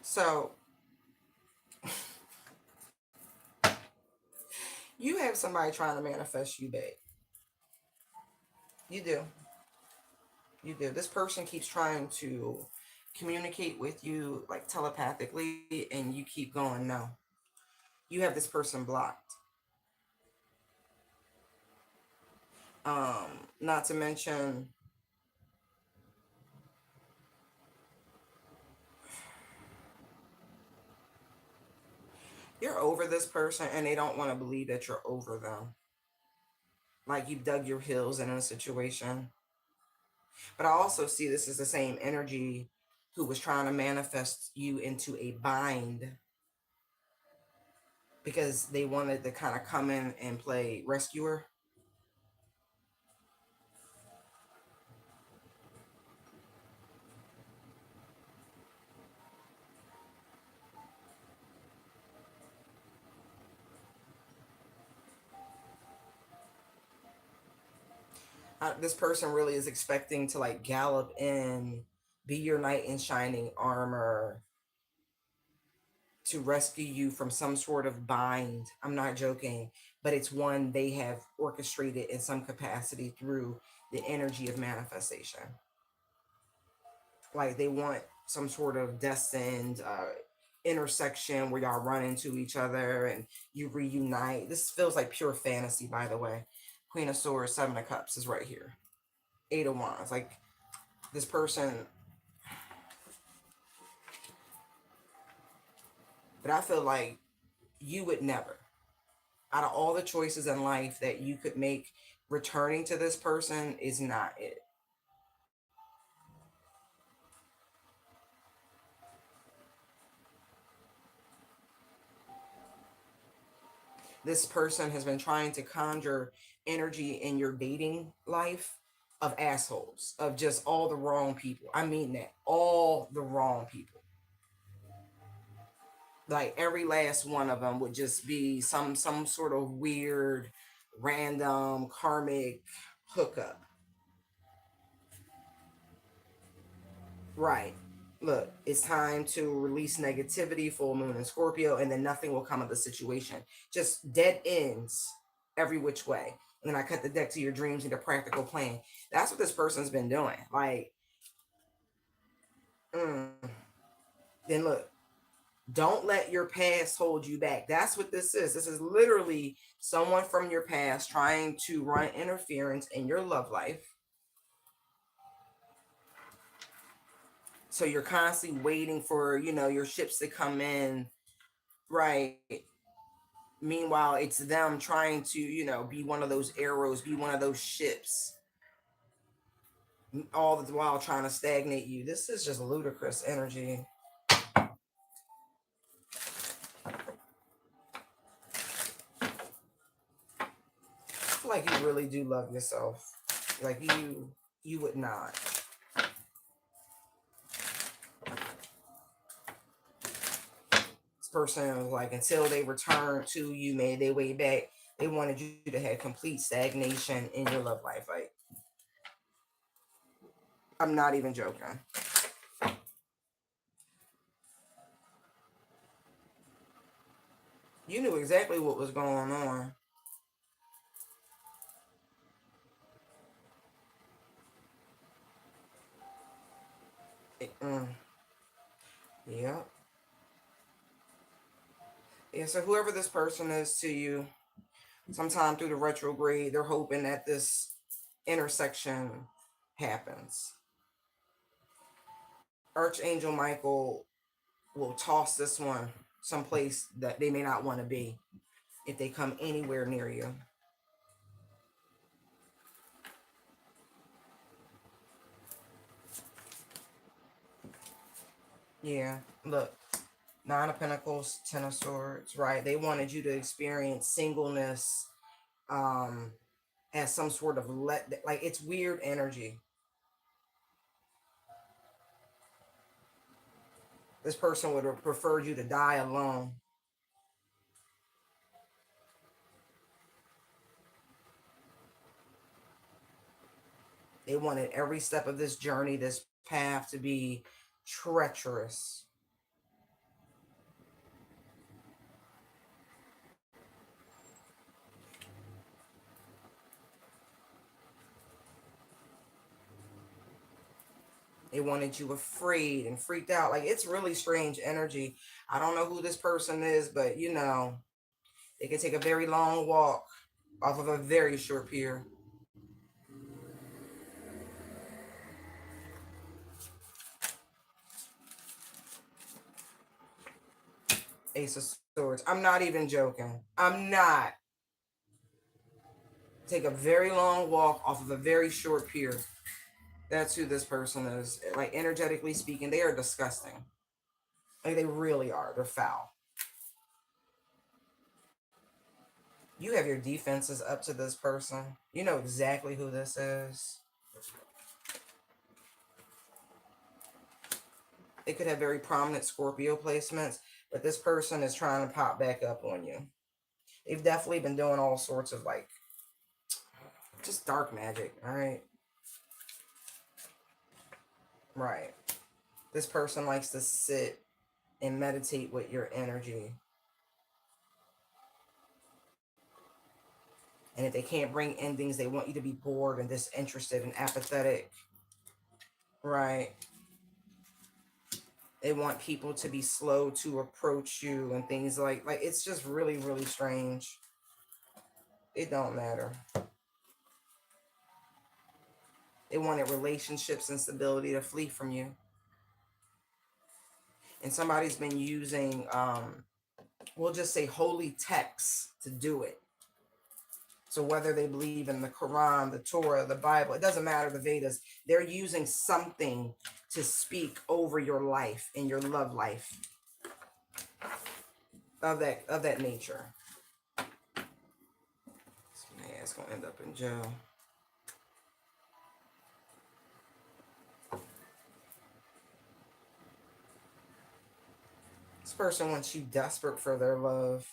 So You have somebody trying to manifest you back. You do. You do. This person keeps trying to communicate with you like telepathically, and you keep going, no. You have this person blocked. Not to mention, you're over this person and they don't want to believe that you're over them. Like you dug your heels in a situation. But I also see this as the same energy who was trying to manifest you into a bind because they wanted to kind of come in and play rescuer. This person really is expecting to like gallop in, be your knight in shining armor to rescue you from some sort of bind. I'm not joking, but it's one they have orchestrated in some capacity through the energy of manifestation. Like they want some sort of destined intersection where y'all run into each other and you reunite. This feels like pure fantasy, by the way. Queen of Swords, Seven of Cups is right here. Eight of Wands. Like this person, but I feel like you would never, out of all the choices in life that you could make, returning to this person is not it. This person has been trying to conjure energy in your dating life of assholes, of just all the wrong people. I mean that. All the wrong people. Like every last one of them would just be some sort of weird random karmic hookup. Right. Look, it's time to release negativity, full moon in Scorpio, and then nothing will come of the situation. Just dead ends every which way. And then I cut the deck to your dreams and a practical plan. That's what this person's been doing. Like, then look, don't let your past hold you back. That's what this is. This is literally someone from your past trying to run interference in your love life. So you're constantly waiting for, your ships to come in. Right. Meanwhile, it's them trying to, be one of those arrows, be one of those ships, all the while trying to stagnate you. This is just ludicrous energy. I feel like you really do love yourself. Like you would not. This person was like, until they return to you, made their way back, they wanted you to have complete stagnation in your love life. Like, I'm not even joking. You knew exactly what was going on. Mm, yeah. Yeah, so whoever this person is to you, sometime through the retrograde, they're hoping that this intersection happens. Archangel Michael will toss this one someplace that they may not want to be if they come anywhere near you. Yeah, look, Nine of Pentacles, Ten of Swords, right? They wanted you to experience singleness um, as some sort of like it's weird energy. This person would have preferred you to die alone. They wanted every step of this journey, this path to be treacherous. They wanted you afraid and freaked out. Like, it's really strange energy. I don't know who this person is, but you know, they can take a very long walk off of a very short pier. Ace of Swords. I'm not even joking. I'm not. Take a very long walk off of a very short pier. That's who this person is. Like, energetically speaking, they are disgusting. Like, they really are. They're foul. You have your defenses up to this person. You know exactly who this is. They could have very prominent Scorpio placements, but this person is trying to pop back up on you. They've definitely been doing all sorts of, like, just dark magic, all right? Right. This person likes to sit and meditate with your energy. And if they can't bring endings, they want you to be bored and disinterested and apathetic. Right. They want people to be slow to approach you and things like it's just really, really strange. It don't matter. They wanted relationships and stability to flee from you. And somebody's been using, we'll just say, holy texts to do it. So whether they believe in the Quran, the Torah, the Bible, it doesn't matter, the Vedas, they're using something to speak over your life and your love life of that nature. Man, it's gonna end up in jail. This person wants you desperate for their love,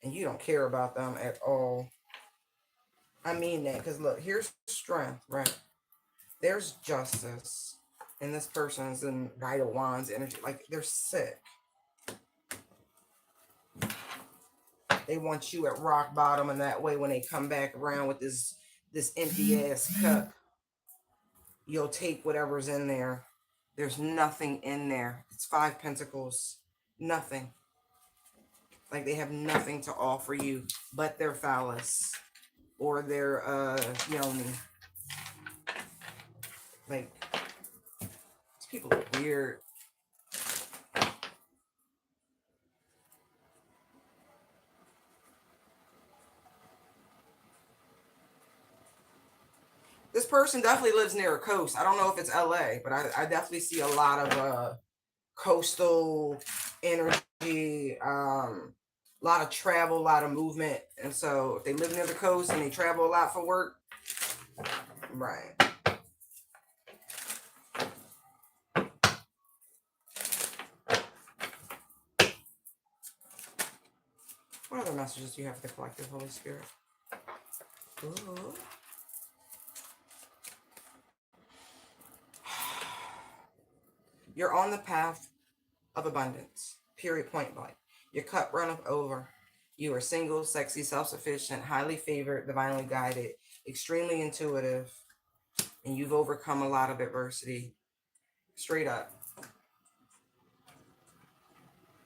and you don't care about them at all. I mean that, because look, here's strength, right? There's justice, and this person is in Knight of Wands energy. Like, they're sick. They want you at rock bottom, and that way when they come back around with this empty ass cup, you'll take whatever's in there. There's nothing in there. It's 5 pentacles. Nothing. Like, they have nothing to offer you but their phallus or their yoni. Like, these people are weird. This person definitely lives near a coast. I don't know if it's LA, but I definitely see a lot of coastal energy, a lot of travel, a lot of movement. And so if they live near the coast and they travel a lot for work, right. What other messages do you have for the collective, Holy Spirit? Ooh. You're on the path of abundance, period, point blank. Your cup runneth over. You are single, sexy, self-sufficient, highly favored, divinely guided, extremely intuitive, and you've overcome a lot of adversity. Straight up.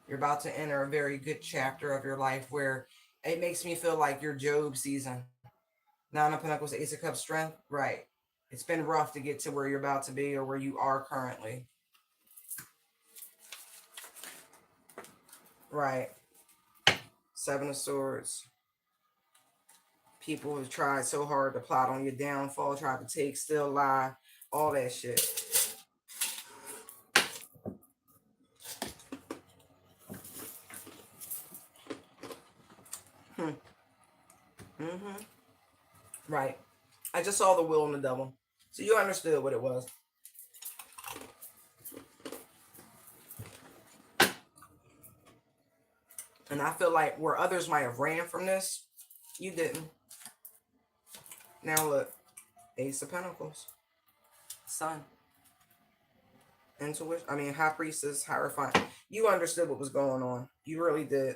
You're about to enter a very good chapter of your life where it makes me feel like your Job season. Nine of Pentacles, Ace of Cups, strength. Right. It's been rough to get to where you're about to be or where you are currently. Right. Seven of Swords. People have tried so hard to plot on your downfall, tried to take, still lie, all that shit. Right. I just saw the Wheel and the Devil. So you understood what it was. And I feel like where others might have ran from this, you didn't. Now look. Ace of Pentacles. Sun. Intuition. I mean, High Priestess, Hierophant. You understood what was going on. You really did.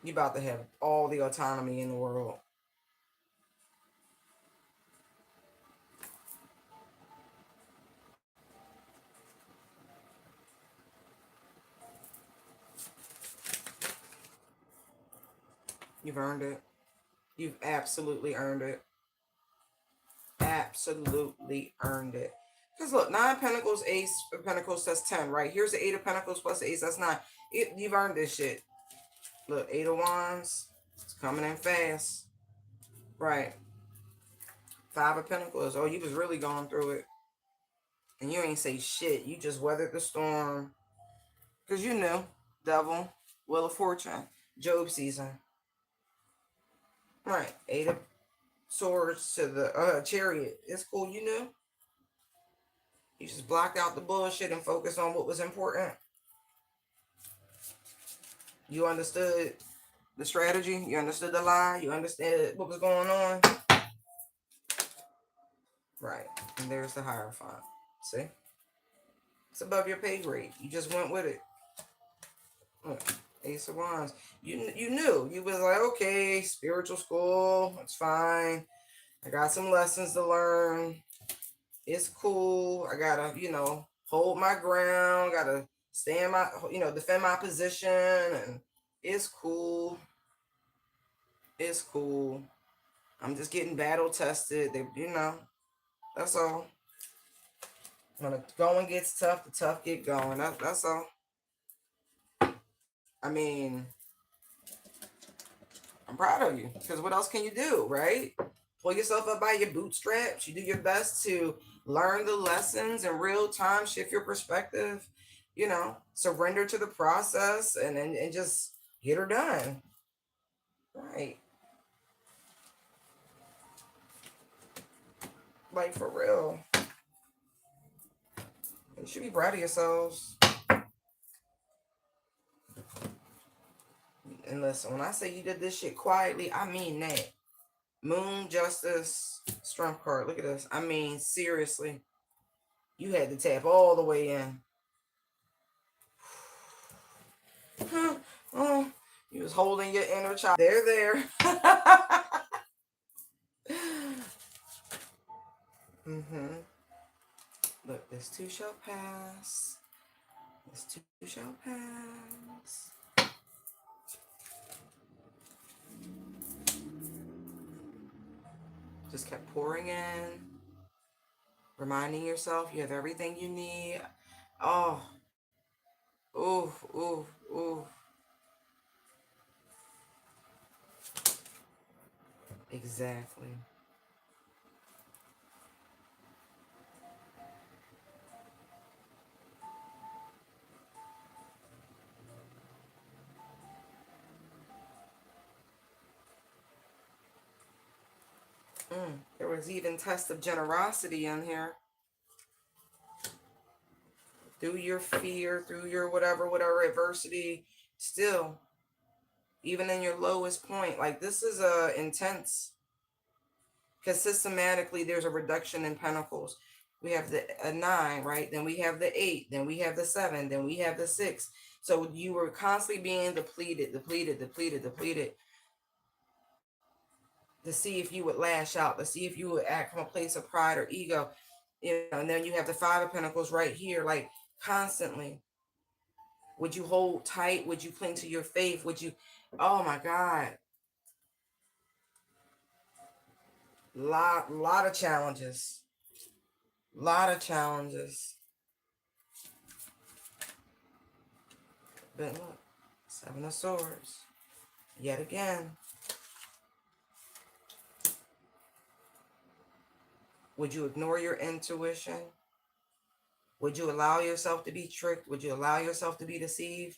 You about to have all the autonomy in the world. You've earned it. You've absolutely earned it. Absolutely earned it. Because look, 9 of Pentacles, Ace of Pentacles, that's 10, right? Here's the 8 of Pentacles plus the Ace, that's 9. You've earned this shit. Look, 8 of Wands, it's coming in fast. Right. 5 of Pentacles, oh, you was really going through it. And you ain't say shit. You just weathered the storm. Because you knew. Devil, Wheel of Fortune, Job season. Right. 8 of Swords to the Chariot. It's cool, you knew. You just blocked out the bullshit and focused on what was important. You understood the strategy. You understood the lie. You understood what was going on. Right. And there's the Hierophant. See? It's above your pay grade. You just went with it. Look, Ace of Wands. You knew. You was like, okay, spiritual school. It's fine. I got some lessons to learn. It's cool. I gotta, hold my ground. Gotta stay in my, defend my position. And it's cool. It's cool. I'm just getting battle tested. That's all. When the going gets tough, the tough get going. That's all. I mean, I'm proud of you because what else can you do, right? Pull yourself up by your bootstraps. You do your best to learn the lessons in real time, shift your perspective, surrender to the process and just get her done. Right. Like for real. You should be proud of yourselves. And listen, when I say you did this shit quietly, I mean that. Moon, Justice, Strength card. Look at this. I mean, seriously. You had to tap all the way in. Oh, you was holding your inner child. They're there. Look, this too shall pass. This too shall pass. Just kept pouring in. Reminding yourself you have everything you need. Oh. Ooh, ooh, ooh. Exactly. There was even test of generosity in here. Through your fear, through your whatever adversity, still, even in your lowest point, like this is intense. Because systematically, there's a reduction in pentacles. We have the 9, right? Then we have the 8. Then we have the 7. Then we have the 6. So you were constantly being depleted to see if you would lash out, to see if you would act from a place of pride or ego. And then you have the 5 of Pentacles right here, like constantly. Would you hold tight? Would you cling to your faith? Would you? Oh my God. Lot of challenges. Lot of challenges. But look, 7 of Swords. Yet again. Would you ignore your intuition? Would you allow yourself to be tricked? Would you allow yourself to be deceived?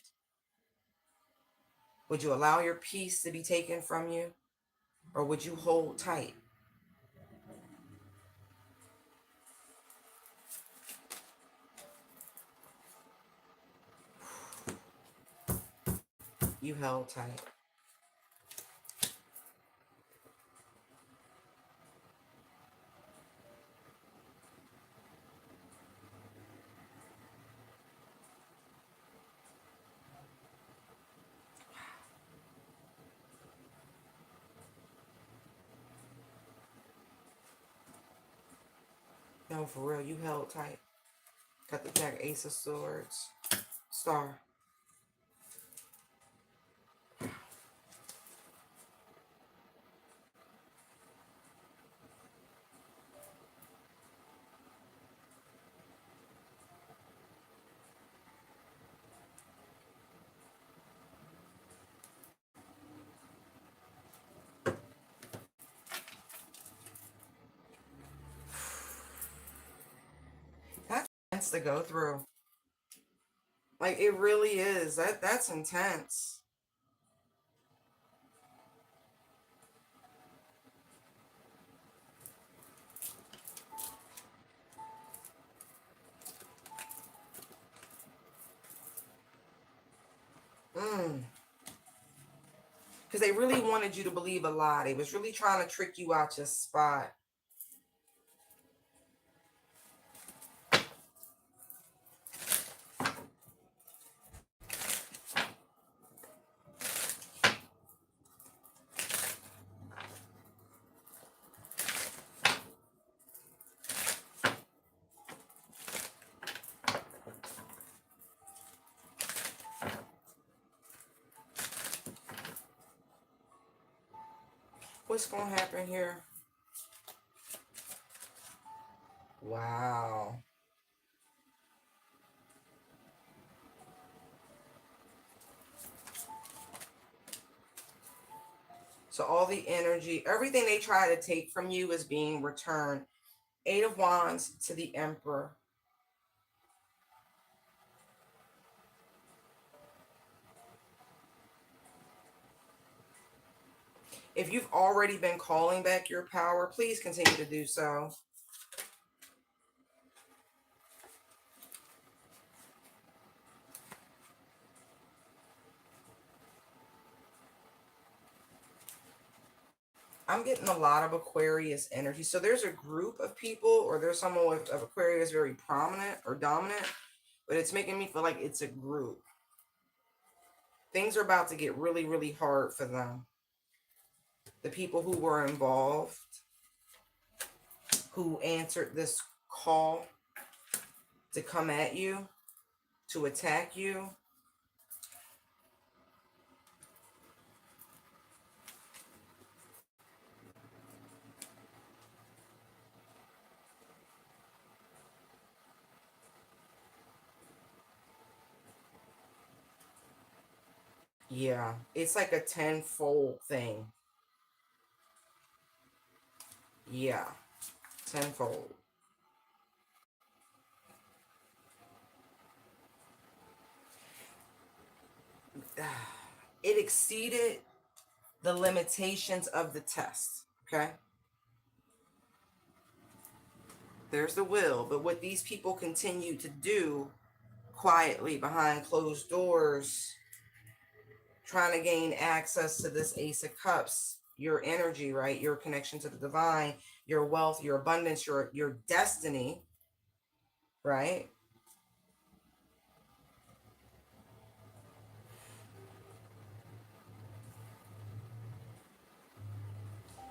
Would you allow your peace to be taken from you? Or would you hold tight? You held tight. No, for real, you held tight. Got the Jack, Ace of Swords, Star. That's intense to go through. Like it really is. That's intense. Mm. Because they really wanted you to believe a lie. They was really trying to trick you out your spot. What's going to happen here? Wow. So all the energy, everything they try to take from you is being returned. Eight of Wands to the Emperor. If you've already been calling back your power, please continue to do so. I'm getting a lot of Aquarius energy. So there's a group of people, or there's someone with of Aquarius very prominent or dominant, but it's making me feel like it's a group. Things are about to get really, really hard for them. The people who were involved, who answered this call to come at you, to attack you. Yeah, it's like a tenfold thing. Yeah, tenfold. It exceeded the limitations of the test. Okay. There's the will. But what these people continue to do quietly behind closed doors, trying to gain access to this Ace of Cups, your energy, right? Your connection to the divine, your wealth, your abundance, your destiny, right?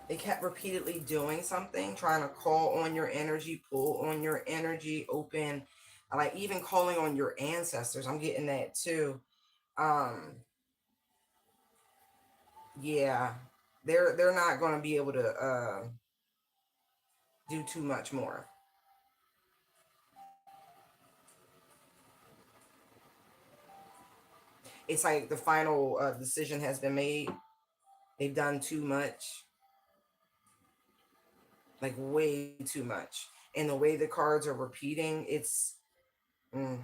They kept repeatedly doing something, trying to call on your energy, pull on your energy, open, like even calling on your ancestors. I'm getting that too. Um, yeah, they're not going to be able to do too much more. It's like the final decision has been made. They've done too much, like way too much, and the way the cards are repeating, it's. Mm.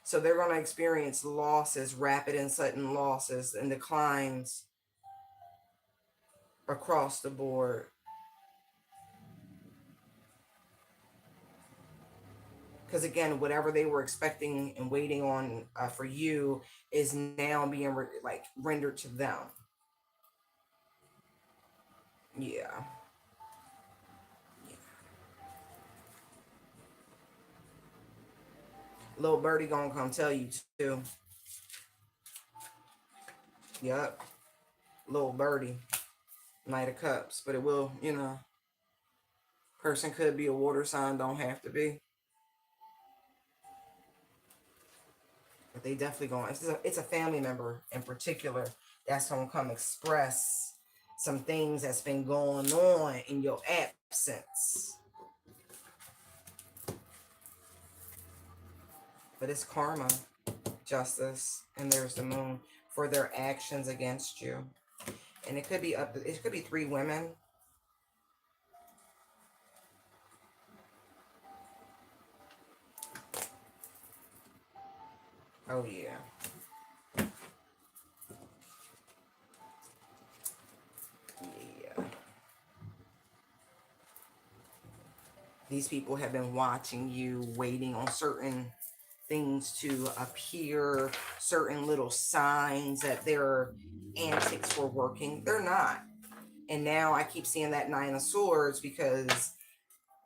So they're going to experience losses, rapid and sudden losses, and declines across the board. Because again, whatever they were expecting and waiting on for you is now being like rendered to them. Yeah. Yeah. Little birdie gonna come tell you too. Yep. Little birdie. Knight of Cups. But it will, you know. Person could be a water sign, don't have to be. But they definitely going, it's a family member in particular that's going to come express some things that's been going on in your absence. But it's karma, justice, and there's the moon for their actions against you. And it could be it could be 3 women. Oh yeah. Yeah. These people have been watching you, waiting on certain things to appear, certain little signs that their antics were working. They're not. And now I keep seeing that 9 of Swords because,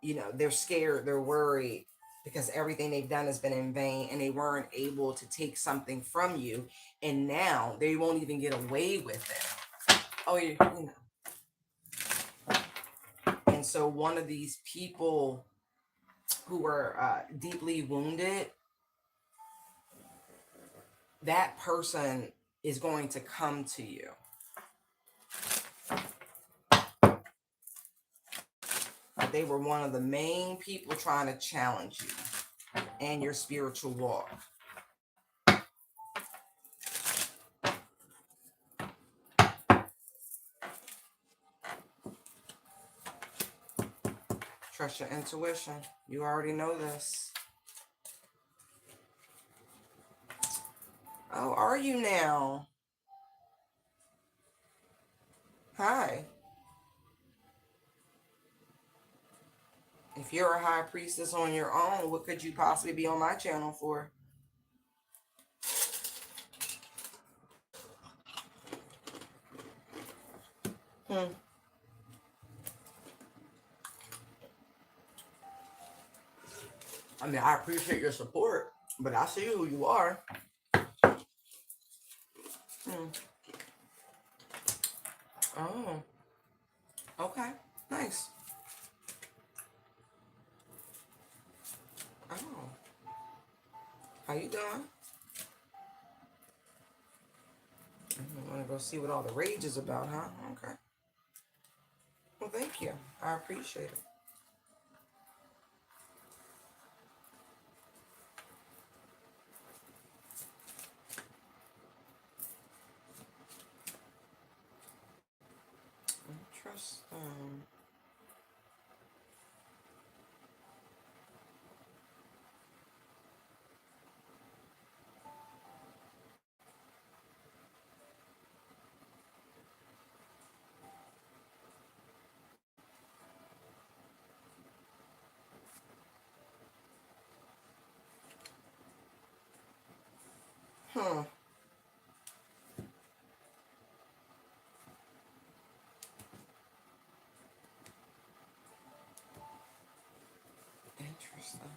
you know, they're scared, they're worried because everything they've done has been in vain and they weren't able to take something from you. And now they won't even get away with it. Oh, you know. And so one of these people who were deeply wounded, that person is going to come to you. They were one of the main people trying to challenge you and your spiritual walk. Trust your intuition. You already know this. Oh, are you now? Hi. If you're a high priestess on your own, what could you possibly be on my channel for? I mean, I appreciate your support, but I see who you are. Oh, okay. Nice. Oh, how you doing? I want to go see what all the rage is about, huh? Okay. Well, thank you. I appreciate it. Interesting. Hmm. Interesting.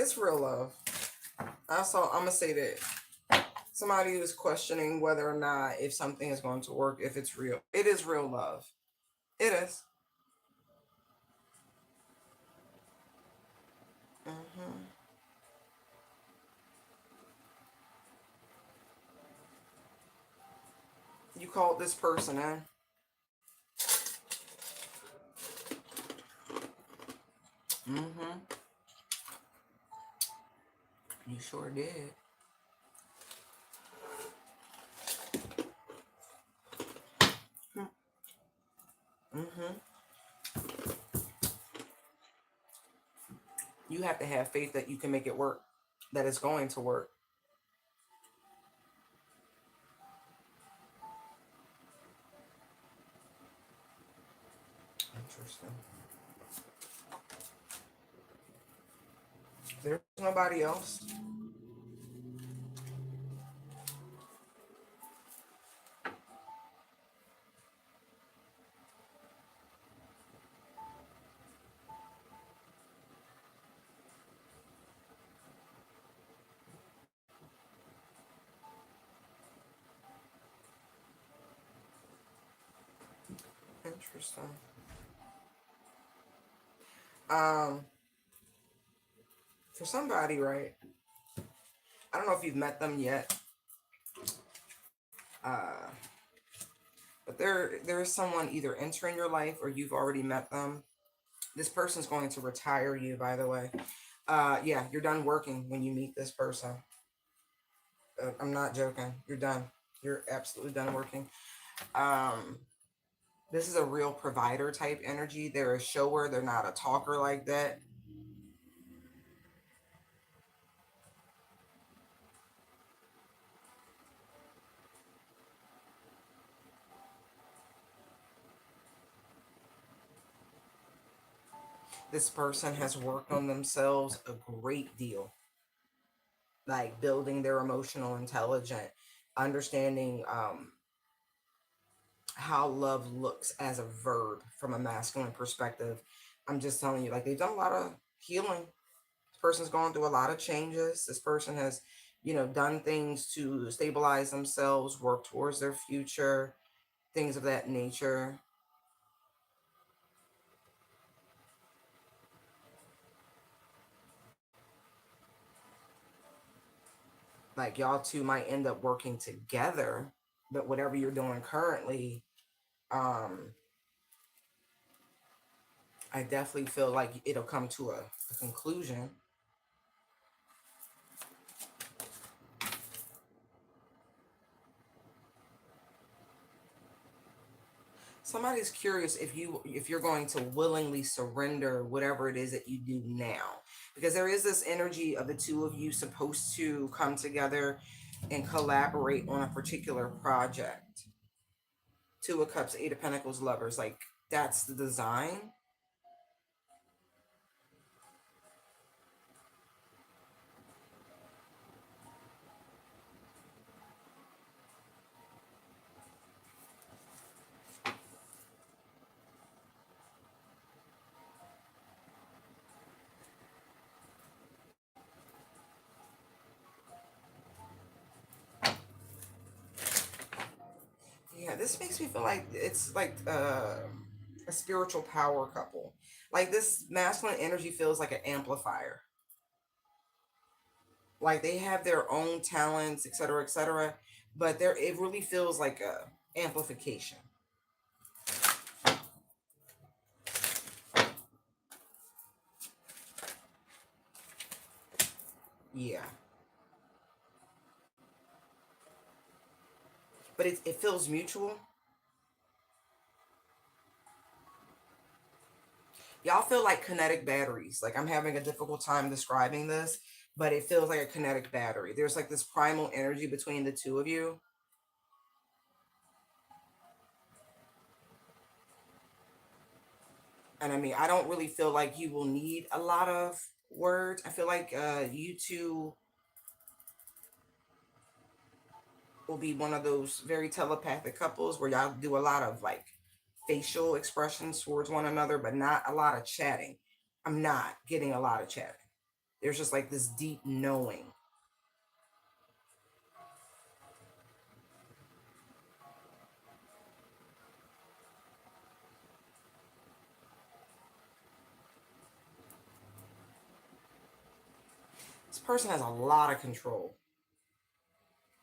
It's real love. I'm gonna say that somebody who's questioning whether or not if something is going to work, if it's real, it is real love. It is. Mm-hmm. You called this person in. Mm-hmm. You sure did. Mm-hmm. You have to have faith that you can make it work, that it's going to work. Interesting. There's nobody else. Interesting. Um, for somebody, right? I don't know if you've met them yet, uh, but there is someone either entering your life or you've already met them. This person's going to retire you, by the way. Yeah, you're done working when you meet this person. I'm not joking. You're done. You're absolutely done working. Um, this is a real provider type energy. They're a shower. They're not a talker like that. This person has worked on themselves a great deal, like building their emotional intelligence, understanding how love looks as a verb from a masculine perspective. I'm just telling you, like they've done a lot of healing. This person's gone through a lot of changes. This person has, done things to stabilize themselves, work towards their future, things of that nature. Like y'all two might end up working together, but whatever you're doing currently, um, I definitely feel like it'll come to a conclusion. Somebody's curious if you're going to willingly surrender whatever it is that you do now, because there is this energy of the two of you supposed to come together and collaborate on a particular project. Two of Cups, Eight of Pentacles, Lovers, like that's the design. Yeah, this makes me feel like it's like a spiritual power couple. Like this masculine energy feels like an amplifier. Like they have their own talents, etc., etc., but there it really feels like a amplification. Yeah, but it feels mutual. Y'all feel like kinetic batteries. Like I'm having a difficult time describing this, but it feels like a kinetic battery. There's like this primal energy between the two of you. And I mean, I don't really feel like you will need a lot of words. I feel like you two will be one of those very telepathic couples where y'all do a lot of like facial expressions towards one another, but not a lot of chatting. I'm not getting a lot of chatting. There's just like this deep knowing. This person has a lot of control,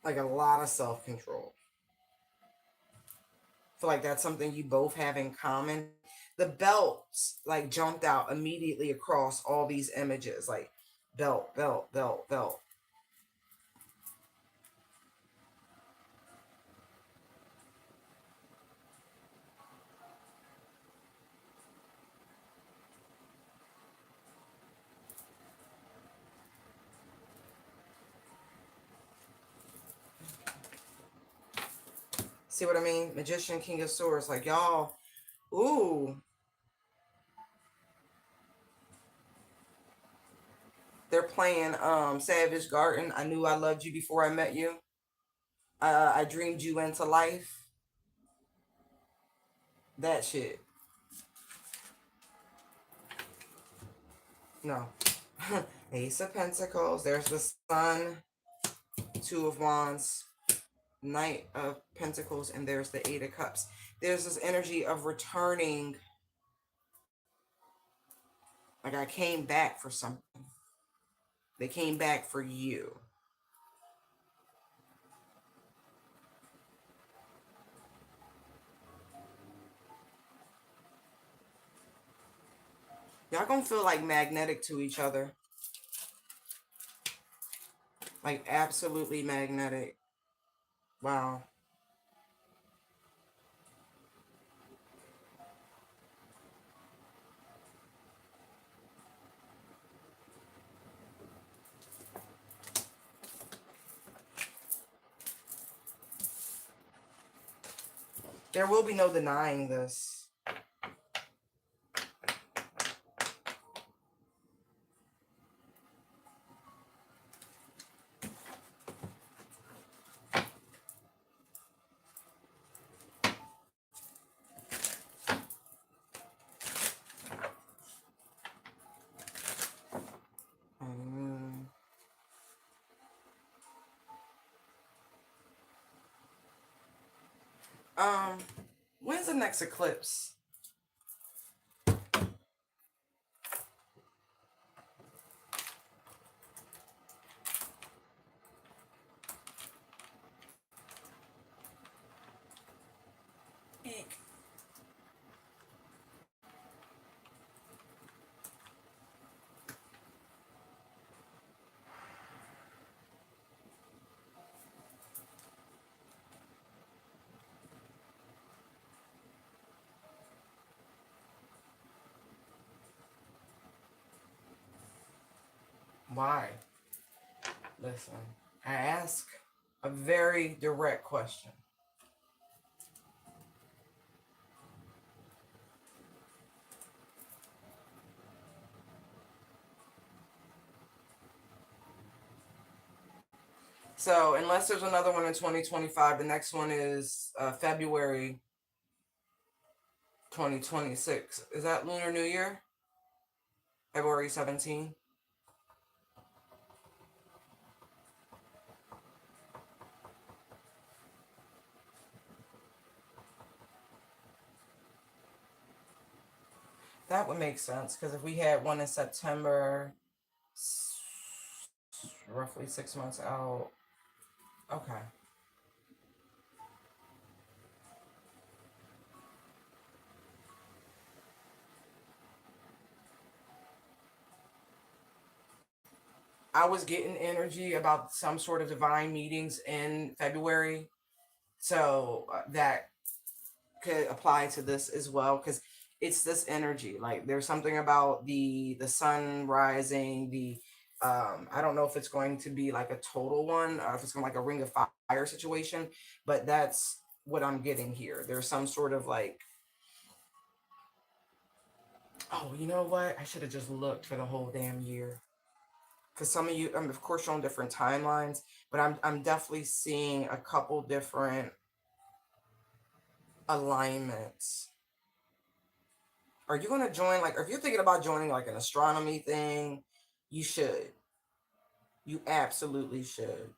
like a lot of self control. Feel like that's something you both have in common. The belts like jumped out immediately across all these images, like belt, belt, belt, belt. See what I mean? Magician, King of Swords, like y'all. Ooh, they're playing Savage Garden. I knew I loved you before I met you. I dreamed you into life. That shit. No. Ace of Pentacles. There's the Sun. Two of Wands. Knight of Pentacles. And there's the Eight of Cups. There's this energy of returning. Like I came back for something. They came back for you. Y'all gonna feel like magnetic to each other. Like absolutely magnetic. Wow. There will be no denying this. Mm. Um, when's the next eclipse? Eek. Why? Listen, I ask a very direct question. So, unless there's another one in 2025, the next one is February 2026. Is that Lunar New Year? February 17th? That would make sense because if we had one in September, roughly 6 months out. Okay. I was getting energy about some sort of divine meetings in February. So that could apply to this as well because it's this energy. Like there's something about the sun rising, the I don't know if it's going to be like a total one or if it's going to like a ring of fire situation, but that's what I'm getting here. There's some sort of like, oh, you know what? I should have just looked for the whole damn year. Because some of you, I'm of course showing different timelines, but I'm definitely seeing a couple different alignments. Are you gonna join like, or if you're thinking about joining like an astronomy thing, you should. You absolutely should.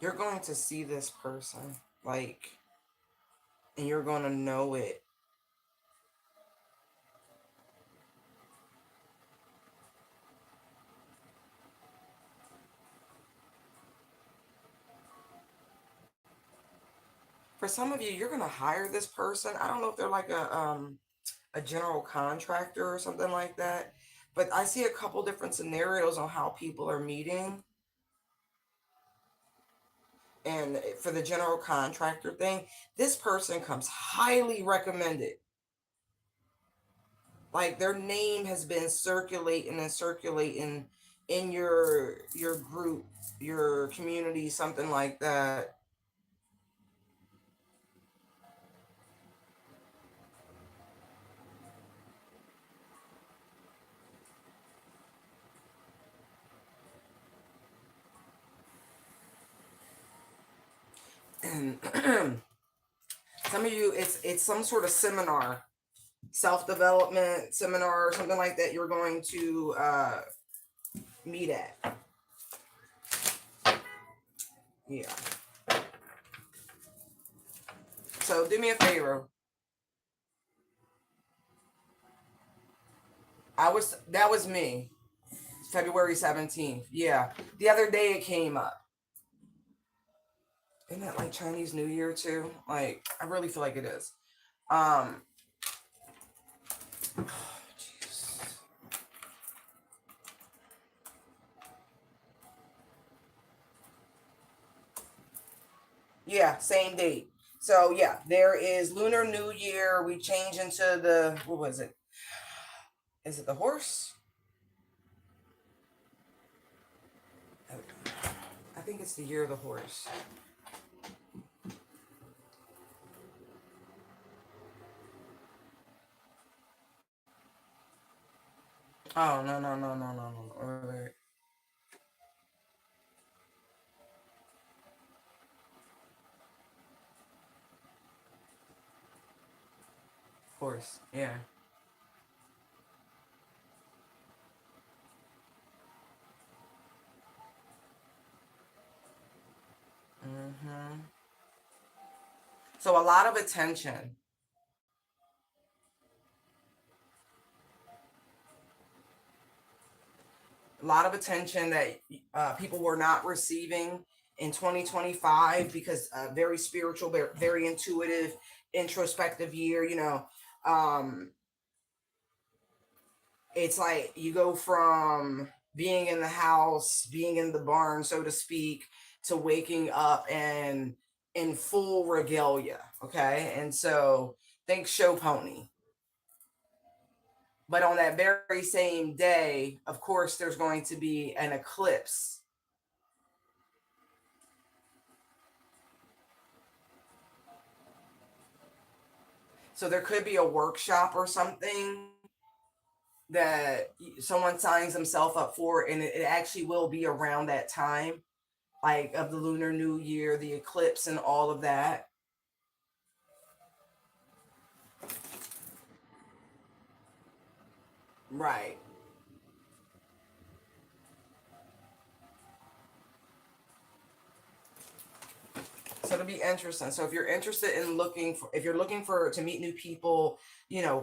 You're going to see this person. Like and you're going to know it. For some of you, you're going to hire this person. I don't know if they're like a general contractor or something like that, but I see a couple different scenarios on how people are meeting. And for the general contractor thing, this person comes highly recommended. Like their name has been circulating and circulating in your group, your community, something like that. And some of you, it's some sort of seminar, self-development seminar or something like that you're going to meet at. Yeah. So do me a favor. That was me. February 17th. Yeah. The other day it came up. Isn't that like Chinese New Year too? Like, I really feel like it is. Um, yeah, same date. So yeah, there is Lunar New Year. We change into the, what was it? Is it the horse? I think it's the year of the horse. Oh, no, no, no, no, no, no. Wait. Horse. Yeah. Mm-hmm. So a lot of attention. A lot of attention that people were not receiving in 2025 because very spiritual, very intuitive, introspective year. Um, it's like you go from being in the house, being in the barn, so to speak, to waking up and in full regalia. Okay, and so think show pony. But on that very same day, of course, there's going to be an eclipse. So there could be a workshop or something that someone signs themselves up for, and it actually will be around that time, like of the Lunar New Year, the eclipse, and all of that. Right. So it'll be interesting. So if you're interested in if you're looking for to meet new people,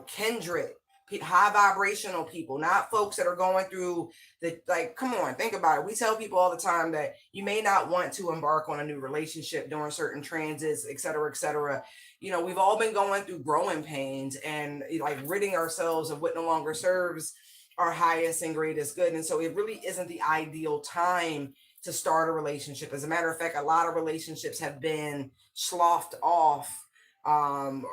kindred, high vibrational people, not folks that are going through like, come on, think about it. We tell people all the time that you may not want to embark on a new relationship during certain transits, et cetera, et cetera. We've all been going through growing pains and like ridding ourselves of what no longer serves our highest and greatest good. And so it really isn't the ideal time to start a relationship. As a matter of fact, a lot of relationships have been sloughed off, um,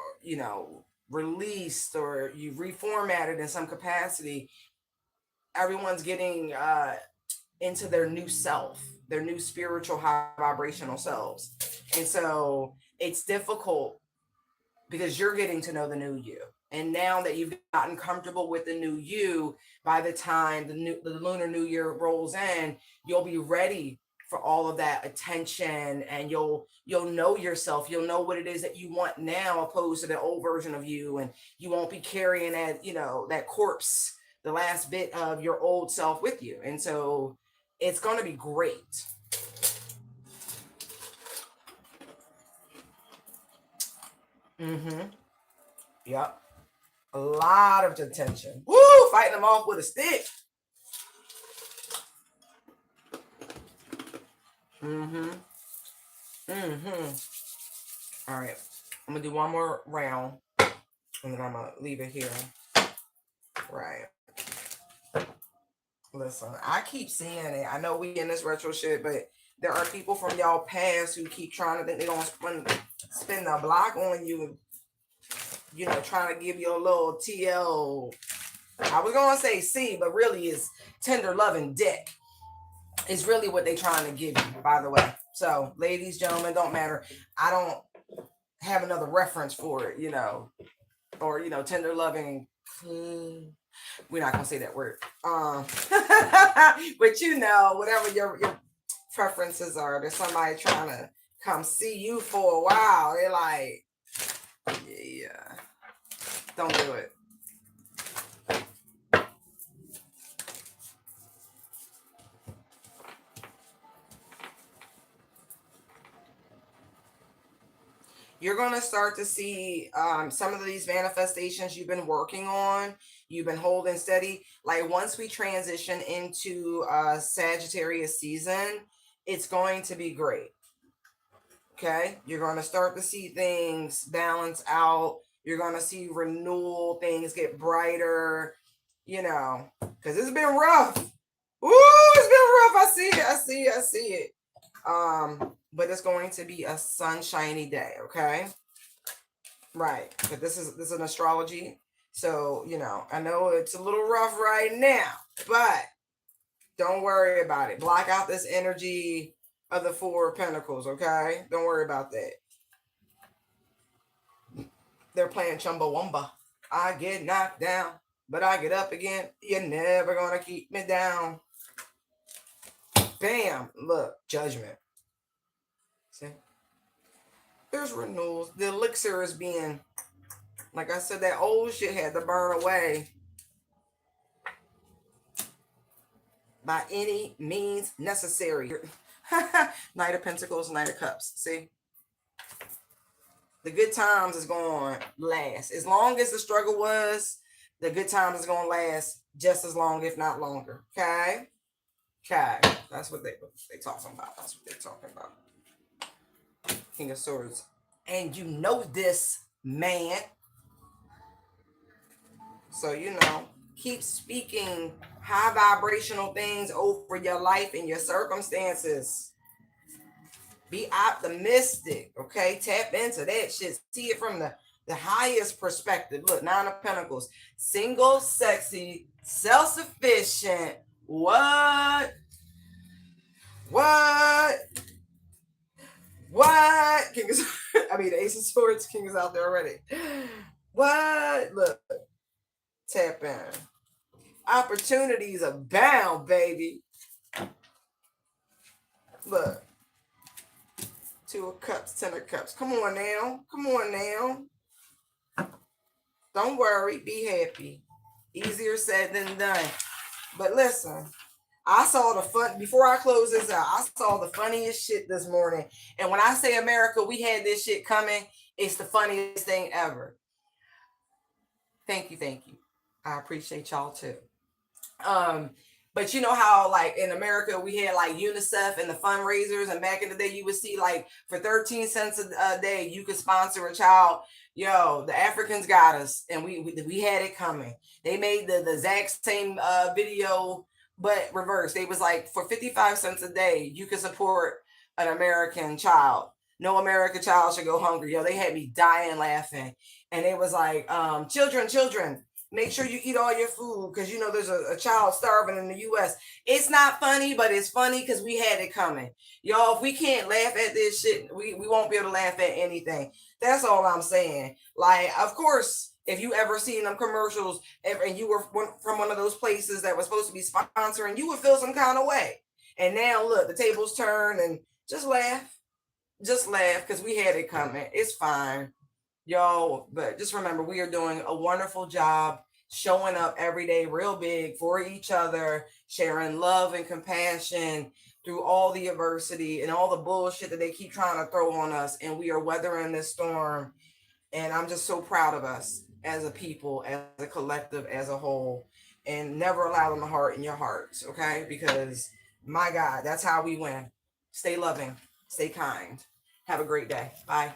released, or you reformatted in some capacity. Everyone's getting into their new self, their new spiritual high vibrational selves. And so it's difficult because you're getting to know the new you. And now that you've gotten comfortable with the new you, by the time the Lunar New Year rolls in, you'll be ready for all of that attention, and you'll know yourself. You'll know what it is that you want now, opposed to the old version of you, and you won't be carrying that corpse, the last bit of your old self with you. And so it's going to be great. Mm-hmm. Yep. A lot of attention. Woo! Fighting them off with a stick. Mm-hmm. Mm-hmm. All right. I'm gonna do one more round, and then I'm gonna leave it here. Right. Listen, I keep seeing it. I know we in this retro shit, but there are people from y'all past who keep trying to think they gonna spend a block on you, you know, trying to give you a little TL. I was gonna say C, but really is tender loving dick. Is really what they trying to give you, by the way. So, ladies, gentlemen, don't matter. I don't have another reference for it, you know, or you know, tender loving. We're not gonna say that word. But you know, whatever your preferences are, there's somebody trying to come see you for a while. They're like, yeah, don't do it. You're going to start to see some of these manifestations you've been working on, you've been holding steady. Like once we transition into Sagittarius season, it's going to be great. Okay. You're going to start to see things balance out. You're going to see renewal, things get brighter, you know, because it's been rough. Ooh, it's been rough. I see it. I see it. I see it. But it's going to be a sunshiny day. Okay. Right. But this is an astrology. So, you know, I know it's a little rough right now, but don't worry about it. Block out this energy of the Four of Pentacles, okay? Don't worry about that. They're playing Chumbawamba. I get knocked down, but I get up again. You're never gonna keep me down. Bam! Look, judgment. See? There's renewals. The elixir is being, like I said, that old shit had to burn away by any means necessary. Knight of Pentacles, Knight of Cups. See? The good times is going to last. As long as the struggle was, the good times is going to last just as long, if not longer. Okay? Okay. That's what they talking about. That's what they're talking about. King of Swords. And you know this, man. So, you know, keep speaking high vibrational things over your life and your circumstances. Be optimistic, okay? Tap into that shit. See it from the highest perspective. Look, Nine of Pentacles. Single, sexy, self-sufficient. What? What? What? King is, I mean, the Ace of Swords, King is out there already. What? Look. Tap in. Opportunities abound, baby. Look. Two of Cups, Ten of Cups. Come on now. Come on now. Don't worry. Be happy. Easier said than done. But listen, I saw the fun, before I close this out, I saw the funniest shit this morning. And when I say America, we had this shit coming. It's the funniest thing ever. Thank you. Thank you. I appreciate y'all too. But you know how like in America we had like UNICEF and the fundraisers, and back in the day you would see like for 13 cents a day you could sponsor a child. Yo, the Africans got us, and we had it coming. They made the exact same video, but reverse. They was like for 55 cents a day you could support an American child. No American child should go hungry. Yo, they had me dying laughing, and it was like, children, make sure you eat all your food because you know there's a child starving in the U.S. It's not funny, but it's funny because we had it coming. Y'all, if we can't laugh at this shit, we won't be able to laugh at anything. That's all I'm saying. Like, of course, if you ever seen them commercials and you were from one of those places that was supposed to be sponsoring, you would feel some kind of way. And now, look, the tables turn, and just laugh. Just laugh because we had it coming. It's fine. Yo, but just remember, we are doing a wonderful job showing up every day real big for each other, sharing love and compassion through all the adversity and all the bullshit that they keep trying to throw on us. And we are weathering this storm And I'm just so proud of us as a people, as a collective, as a whole, and never allow them to heart in your hearts, okay? Because my God, that's how we win. Stay loving, stay kind. Have a great day. Bye.